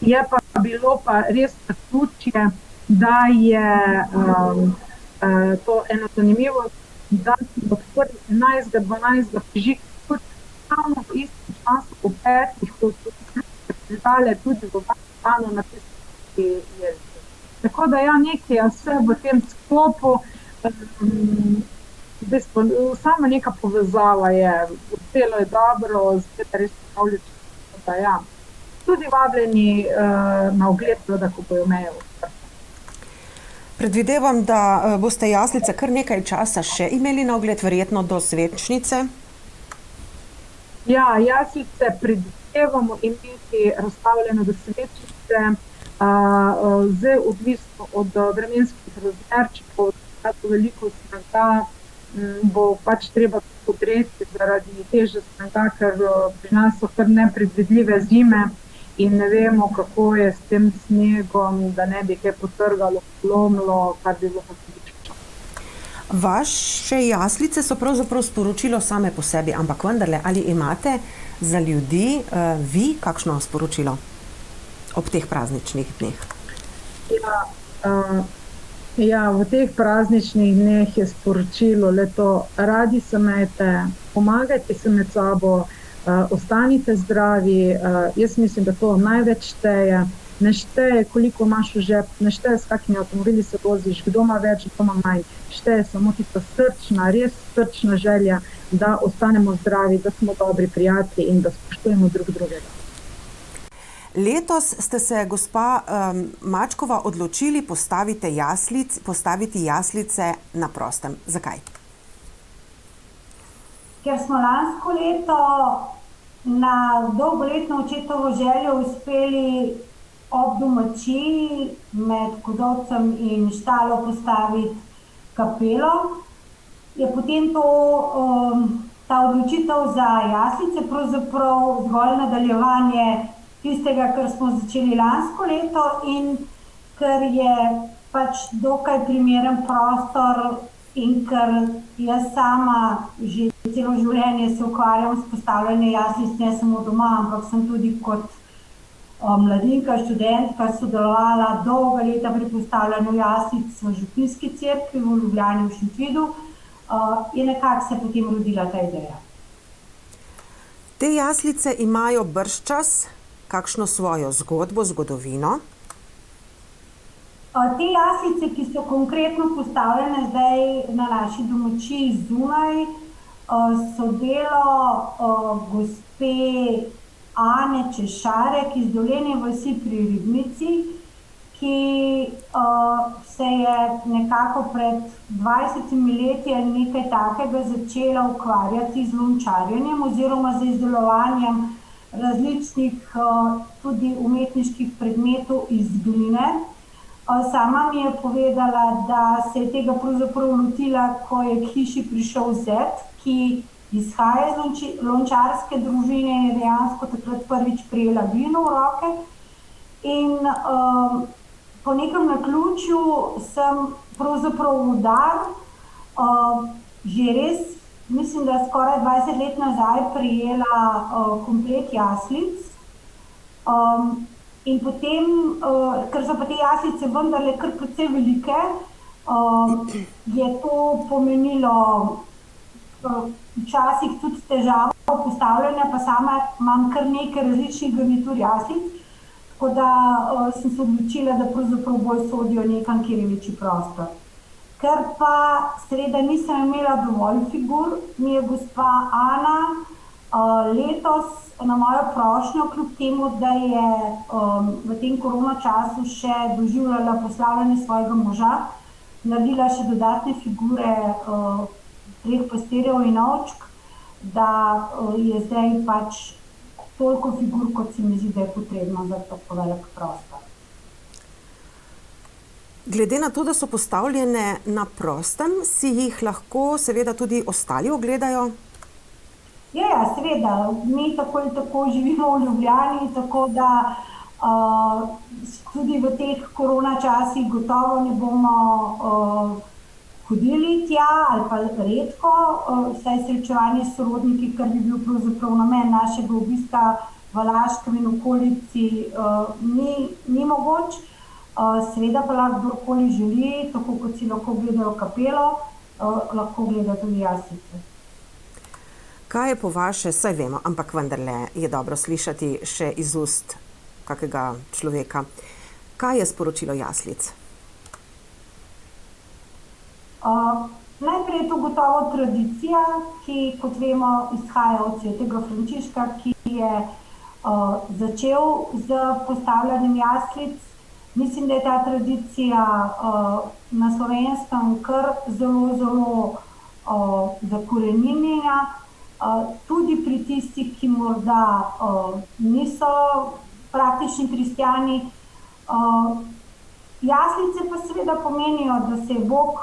Je pa bilo pa res naključje, da je to eno zanimivo, da smo odprli 11.12. prižig ravno v istem času po 5, ko so se prižgale tudi v Vatikanu na tisti jezdi. Tako da ja, nekaj je vse v tem sklopu, v bistvu sama neka povezava je, uspelo je dobro, zdaj res pravlično, da ja. Tudi vabljeni na ogled, da ko bojo mejo. Predvidevam, da boste jaslice kar nekaj časa še imeli na ogled, verjetno do svečnice. Ja, jaslice predvidevamo imeti razstavljene do svečnice, zdaj odvisno od vremenskih razmer, če bo veliko snega, bo pač treba podreti zaradi teže snega, ker pri nas so kar nepredvidljive zime in ne vemo, kako je s tem snegom, da ne bi kaj potrgalo, polomilo, kar bi bilo posledično. Vaše jaslice so pravzaprav sporočilo same po sebi, ampak vendarle, ali imate za ljudi vi kakšno sporočilo ob teh prazničnih dneh? Ja, v teh prazničnih dneh je sporočilo le to, radi se imejte, pomagajte se med sabo, ostanite zdravi, jaz mislim, da to največ šteje, ne šteje, koliko imaš v žep, ne šteje, s kakimi avtomobili se voziš, kdo ima več, kdo ima manj, šteje samo tista srčna, res srčna želja, da ostanemo zdravi, da smo dobri prijatelji in da spoštujemo drug drugega. Letos ste se, gospa Mačkova, odločili postaviti jaslice na prostem. Zakaj? Ker smo lansko leto na dolgoletno očetovo željo uspeli ob domačiji med Kodovcem in štalo postaviti kapelo, je potem ta odločitev za jaslice pravzaprav zgolj nadaljevanje tistega, kar smo začeli lansko leto in ker je pač dokaj primeren prostor in ker jaz sama že celo življenje se ukvarjam s postavljanjem jaslic, ne samo doma, ampak sem tudi kot mladinka, študentka sodelovala dolga leta pri postavljanju jaslic v Župnijski cerkvi v Ljubljani v Šentvidu, je nekako se potem rodila ta ideja. Te jaslice imajo bržčas kakšno svojo zgodbo, zgodovino? Te jaslice, ki so konkretno postavljene zdaj na naši domačiji zunaj, so delo gospe Ane Češarek iz Dolenje vasi pri Ribnici, ki se je nekako pred 20 leti ali nekaj takega začela ukvarjati z lončarjenjem oziroma z izdelovanjem različnih tudi umetniških predmetov iz gline. Sama mi je povedala, da se je tega pravzaprav lotila, ko je k hiši prišel zet, ki izhaja iz lončarske družine in je dejansko takrat prvič prijela glino v roke. In po nekem naključju sem pravzaprav v dar že res, mislim, da skoraj 20 let nazaj prijela komplet jaslic. In potem, ker so pa te jaslice vendarle kar precej velike, je to pomenilo včasih tudi težavo postavljanja, pa sama imam kar nekaj različnih garnitur jaslic, tako da sem se odločila, da pravzaprav bolj sodijo nekam, kjer je večji prostor. Ker pa seveda nisem imela dovolj figur, mi je gospa Ana letos na mojo prošnjo, kljub temu, da je v tem korona času še doživljala poslavljanje svojega moža, naredila še dodatne figure 3 pastirjev in ovčk, da je zdaj pač toliko figur, kot se mi zdi, da je potrebno za tako velik prostor. Glede na to, da so postavljene na prostem, si jih lahko seveda tudi ostali ogledajo? Ja, seveda. Mi tako in tako živimo v Ljubljani, tako da tudi v teh korona časih gotovo ne bomo hodili tja ali pa redko, vsaj srečevanje s sorodniki, kar bi bil pravzaprav namen našega obiska v Laškem in okolici, ni mogoč. Seveda pa lahko kdorkoli želi, tako kot si lahko gledajo kapelo, lahko gleda tudi jaslice. Kaj je po vaše, saj vemo, ampak vendarle je dobro slišati še iz ust kakega človeka. Kaj je sporočilo jaslic? Najprej je to gotovo tradicija, ki, kot vemo, izhaja od svetega Frančiška, ki je začel z postavljanjem jaslic. Mislim, da je ta tradicija na Slovenskem kar zelo zakoreninjena. Tudi pri tistih, ki morda niso praktični kristjani. Jaslice pa seveda pomenijo, da se je Bog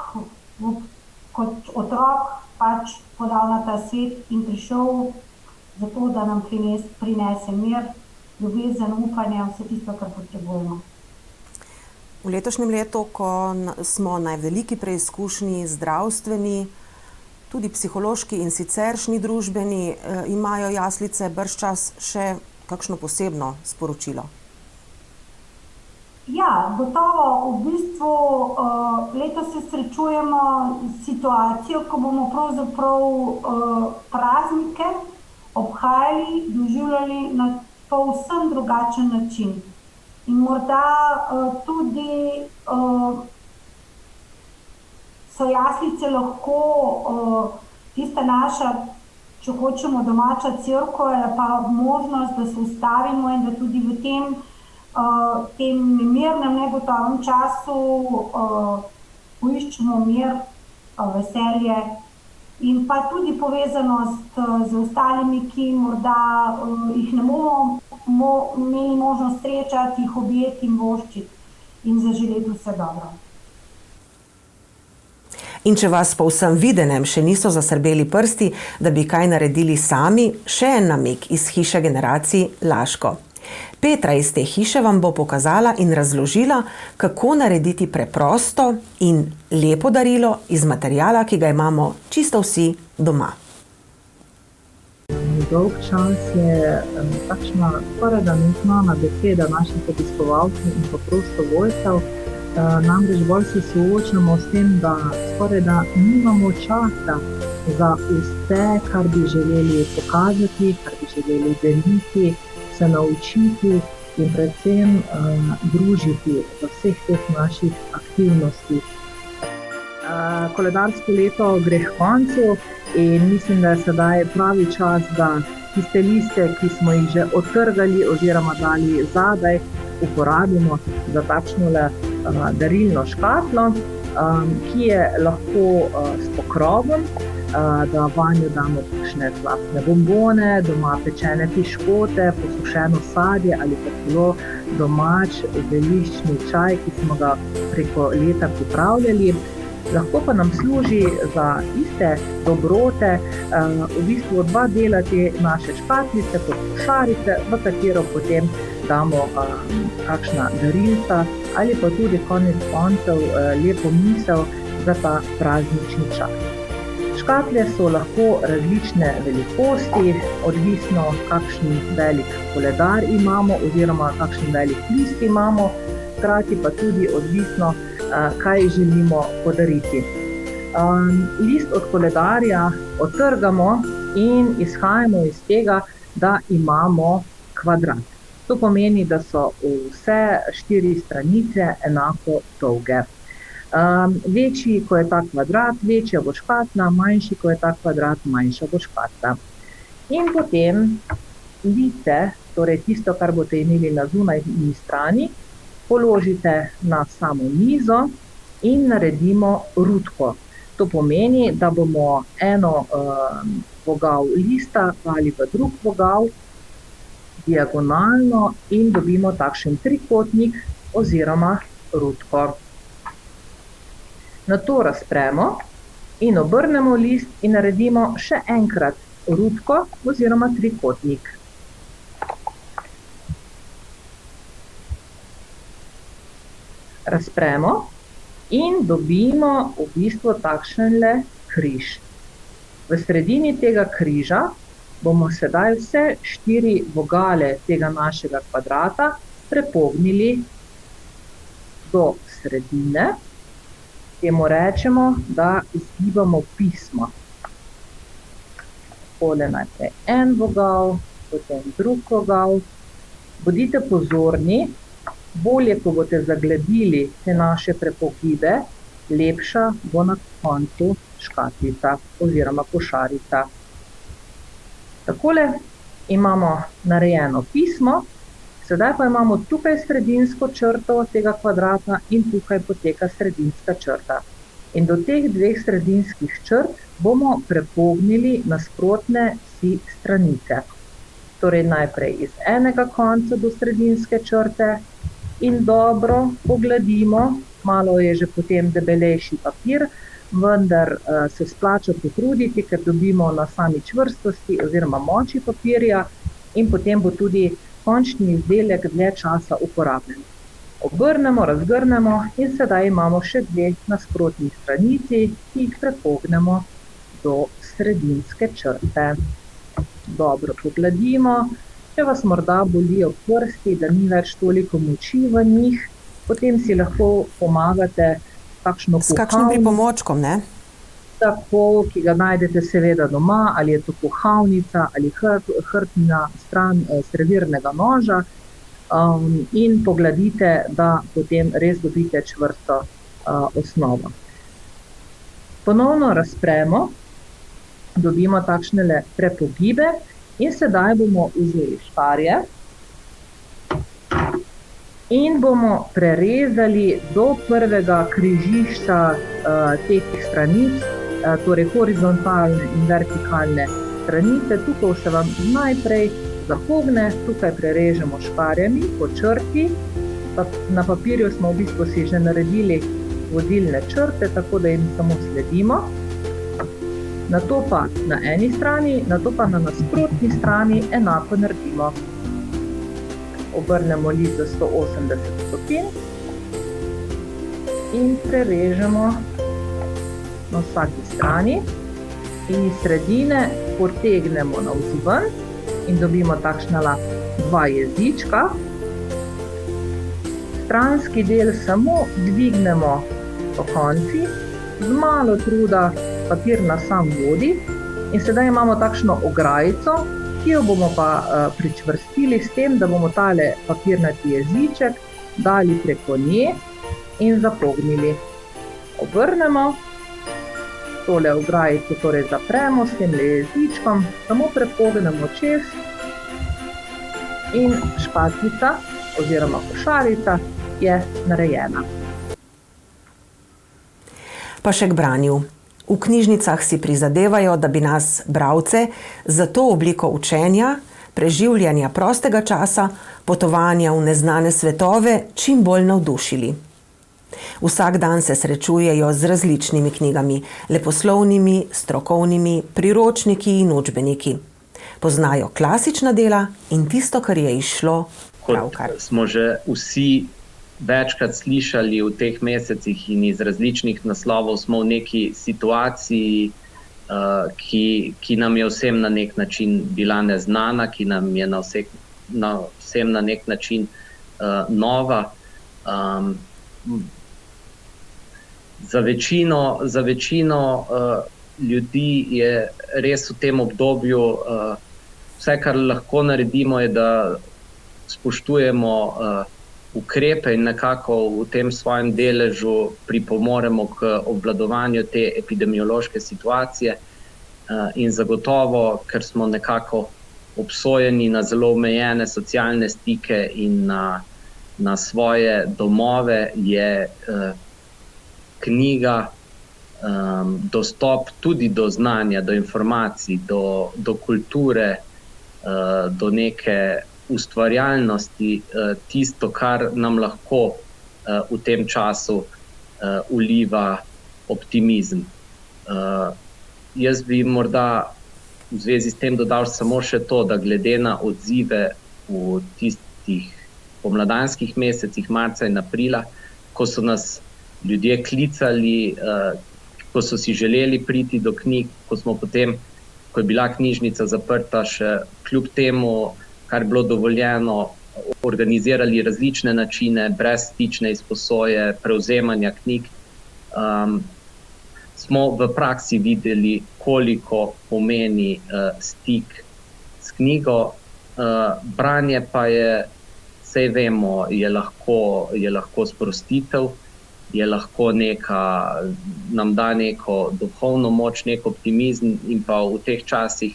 kot otrok pač podal na ta svet in prišel zato, da nam prinese mir, ljubezen, upanje, vse tisto, kar potrebujemo. V letošnjem letu, ko smo na veliki preizkušnji zdravstveni, tudi psihološki in siceršnji družbeni, imajo jaslice bržčas še kakšno posebno sporočilo? Ja, gotovo. V bistvu letos se srečujemo s situacijo, ko bomo pravzaprav praznike obhajali, doživljali na povsem drugačen način. In morda tudi so jaslice lahko tista naša, če hočemo, domača cerkev, ali pa možnost, da se ustavimo in da tudi v tem nemirnem, negotovem času poiščemo mir, veselje in pa tudi povezanost z ostalimi, ki morda jih ne bomo imeli možnost srečati, jih objeti in voščiti in zaželeti vse dobro. In če vas po vsem videnem še niso zasrbeli prsti, da bi kaj naredili sami, še en namig iz hiše generacij Laško. Petra iz te hiše vam bo pokazala in razložila, kako narediti preprosto in lepo darilo iz materiala, ki ga imamo čisto vsi doma. Dolg čas je takšna skoraj da neznana beseda naših obiskovalcev in pa prostovoljcev. Namreč bolj se soočamo s tem, da skoraj da nimamo časa za vse, kar bi želeli pokazati, kar bi želeli deliti, se naučiti in predvsem družiti v vseh teh naših aktivnostih. Koledarsko leto gre h koncu in mislim, da je sedaj pravi čas, da tiste liste, ki smo jih že odtrgali oziroma dali zadaj, uporabimo za takšnole darilno škatlo, ki je lahko s pokrovom, da vanjo damo kakšne slastne bombone, doma pečene piškote, posušeno sadje ali pa celo domač zeliščni čaj, ki smo ga preko leta pripravljali. Lahko pa nam služi za iste dobrote, v bistvu 2 dela te naše škatlice kot košarice, v katero potem damo kakšna darilca ali pa tudi konec koncev lepo misel za ta praznični čas. Škatle so lahko različne velikosti, odvisno kakšen velik koledar imamo oziroma kakšen velik list imamo, hkrati pa tudi odvisno, kaj želimo podariti. list od koledarja odtrgamo in izhajamo iz tega, da imamo kvadrat. To pomeni, da so vse 4 stranice enako dolge. Večji, ko je ta kvadrat, večja bo škatla, manjši, ko je ta kvadrat, manjša bo škatla. In potem liste, torej tisto, kar boste imeli na zunajni strani, položite na samo mizo in naredimo rutko. To pomeni, da bomo eno vogal lista dali v drug vogal diagonalno in dobimo takšen trikotnik oziroma rutko. Nato razpremo in obrnemo list in naredimo še enkrat rutko oziroma trikotnik. Razpremo in dobimo v bistvu takšenle križ. V sredini tega križa bomo sedaj vse 4 vogale tega našega kvadrata prepognili do sredine. Temu rečemo, da izgibamo pismo. Takole najprej en vogal, potem drug vogal. Bodite pozorni, bolje, ko boste zagledili te naše prepogibe, lepša bo na koncu škatlica oziroma košarica. Takole imamo narejeno pismo, sedaj pa imamo tukaj sredinsko črto tega kvadrata in tukaj poteka sredinska črta. In do teh 2 sredinskih črt bomo prepognili nasprotne si stranice. Torej najprej iz enega konca do sredinske črte in dobro pogladimo, malo je že potem debelejši papir, vendar se splača potruditi, ker dobimo na sami čvrstosti oziroma moči papirja in potem bo tudi končni izdelek dlje časa uporabljen. Obrnemo, razgrnemo in sedaj imamo še 2 nasprotni stranici, ki jih prepognemo do sredinske črte. Dobro pogladimo. Če vas morda bolijo prsti, da ni več toliko moči v njih, potem si lahko pomagate s kakšnim pripomočkom, ne? Tako, ki ga najdete seveda doma, ali je to kuhalnica ali hrbtna stran servirnega noža in pogladite, da potem res dobite čvrsto osnovo. Ponovno razpremo, dobimo takšnele prepogibe in sedaj bomo vzeli škarje in bomo prerezali do prvega križišča teh stranic, torej horizontalne in vertikalne stranice. Tukaj se vam najprej zapogne, tukaj prerežemo škarjami po črti. Na papirju smo v bistvu si že naredili vodilne črte, tako da jim samo sledimo. Nato pa na eni strani, nato pa na nasprotni strani enako naredimo. Obrnemo list za 180 stopinj in prerežemo na vsaki strani in iz sredine potegnemo navzven in dobimo takšnala 2 jezička. Stranski del samo dvignemo po konci, z malo truda papir na sam vodi in sedaj imamo takšno ograjico, ki jo bomo pa pričvrstili s tem, da bomo tale papirnati jeziček dali preko nje in zapognili. Obrnemo, tole ograjico torej zapremo s tem jezičkom, samo prepognemo čez in škatlica oziroma košarica je narejena. Pa še k branju. V knjižnicah si prizadevajo, da bi nas, bralce, za to obliko učenja, preživljanja prostega časa, potovanja v neznane svetove čim bolj navdušili. Vsak dan se srečujejo z različnimi knjigami, leposlovnimi, strokovnimi, priročniki in učbeniki. Poznajo klasična dela in tisto, kar je izšlo pravkar. Kot smo že vsi večkrat slišali v teh mesecih in iz različnih naslovov, smo v neki situaciji, ki nam je vsem na nek način bila neznana, ki nam je vsem na nek način nova. Za večino ljudi je res v tem obdobju vse, kar lahko naredimo, je, da spoštujemo ukrepe in nekako v tem svojem deležu pripomoremo k obvladovanju te epidemiološke situacije. In zagotovo, ker smo nekako obsojeni na zelo omejene socialne stike in na svoje domove, je knjiga dostop tudi do znanja, do informacij, do kulture, do neke ustvarjalnosti, tisto, kar nam lahko v tem času vliva optimizem. Jaz bi morda v zvezi s tem dodal samo še to, da glede na odzive v tistih pomladanskih mesecih, marca in aprila, ko so nas ljudje klicali, ko so si želeli priti do knjig, ko je bila knjižnica zaprta, še kljub temu, kar je bilo dovoljeno, organizirali različne načine, brez stične izposoje, prevzemanja knjig, smo v praksi videli, koliko pomeni stik s knjigo. Branje pa je, saj vemo, je lahko sprostitev, je lahko nam da neko duhovno moč, nek optimizem in pa v teh časih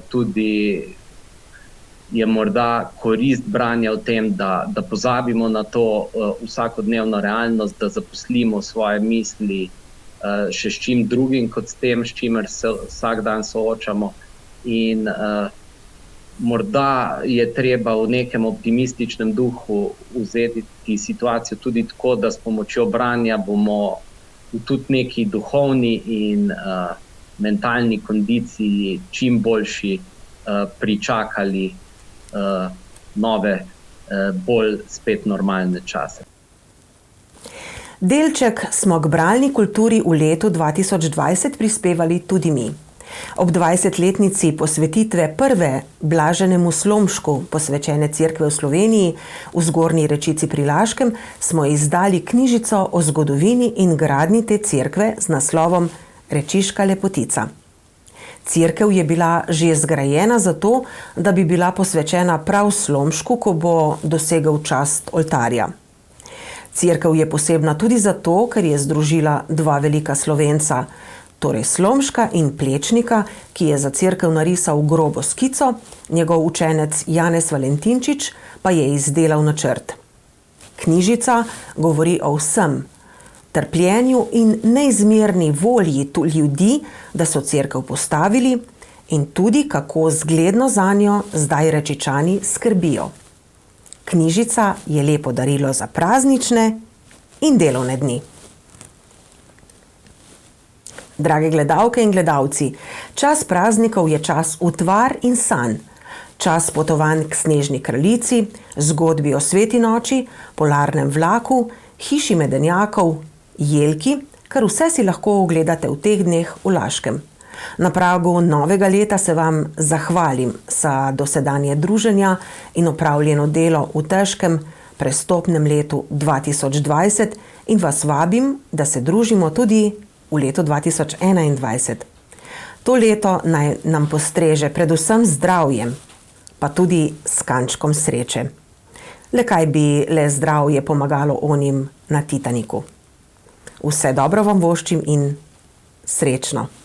tudi je morda korist branja v tem, da pozabimo na to vsakodnevno realnost, da zaposlimo svoje misli še s čim drugim kot s tem, s čimer se vsak dan soočamo. In morda je treba v nekem optimističnem duhu vzeti situacijo tudi tako, da s pomočjo branja bomo v tudi neki duhovni in mentalni kondiciji čim boljši pričakali nove, bolj spet normalne čase. Delček smo k bralni kulturi v letu 2020 prispevali tudi mi. Ob 20-letnici posvetitve prve Blaženemu Slomšku posvečene cerkve v Sloveniji v Zgornji Rečici pri Laškem smo izdali knjižico o zgodovini in gradnji te cerkve z naslovom Rečiška lepotica. Cerkev je bila že zgrajena zato, da bi bila posvečena prav Slomšku, ko bo dosegel čast oltarja. Cerkev je posebna tudi zato, ker je združila dva velika Slovenca, torej Slomška in Plečnika, ki je za cerkev narisal grobo skico, njegov učenec Janez Valentinčič pa je izdelal načrt. Knjižica govori o vsem, trpljenju in neizmerni volji ljudi, da so cerkev postavili in tudi kako zgledno zanjo zdaj Rečičani skrbijo. Knjižica je lepo darilo za praznične in delovne dni. Drage gledalke in gledalci, čas praznikov je čas utvar in sanj, čas potovanj k Snežni kraljici, zgodbi o Sveti noči, polarnem vlaku, hiši medenjakov, jelki, kar vse si lahko ogledate v teh dneh v Laškem. Na pragu novega leta se vam zahvalim za dosedanje druženja in opravljeno delo v težkem prestopnem letu 2020 in vas vabim, da se družimo tudi v letu 2021. To leto naj nam postreže predvsem zdravjem, pa tudi s kančkom sreče. Le kaj bi le zdravje pomagalo onim na Titaniku. Vse dobro vam voščim in srečno!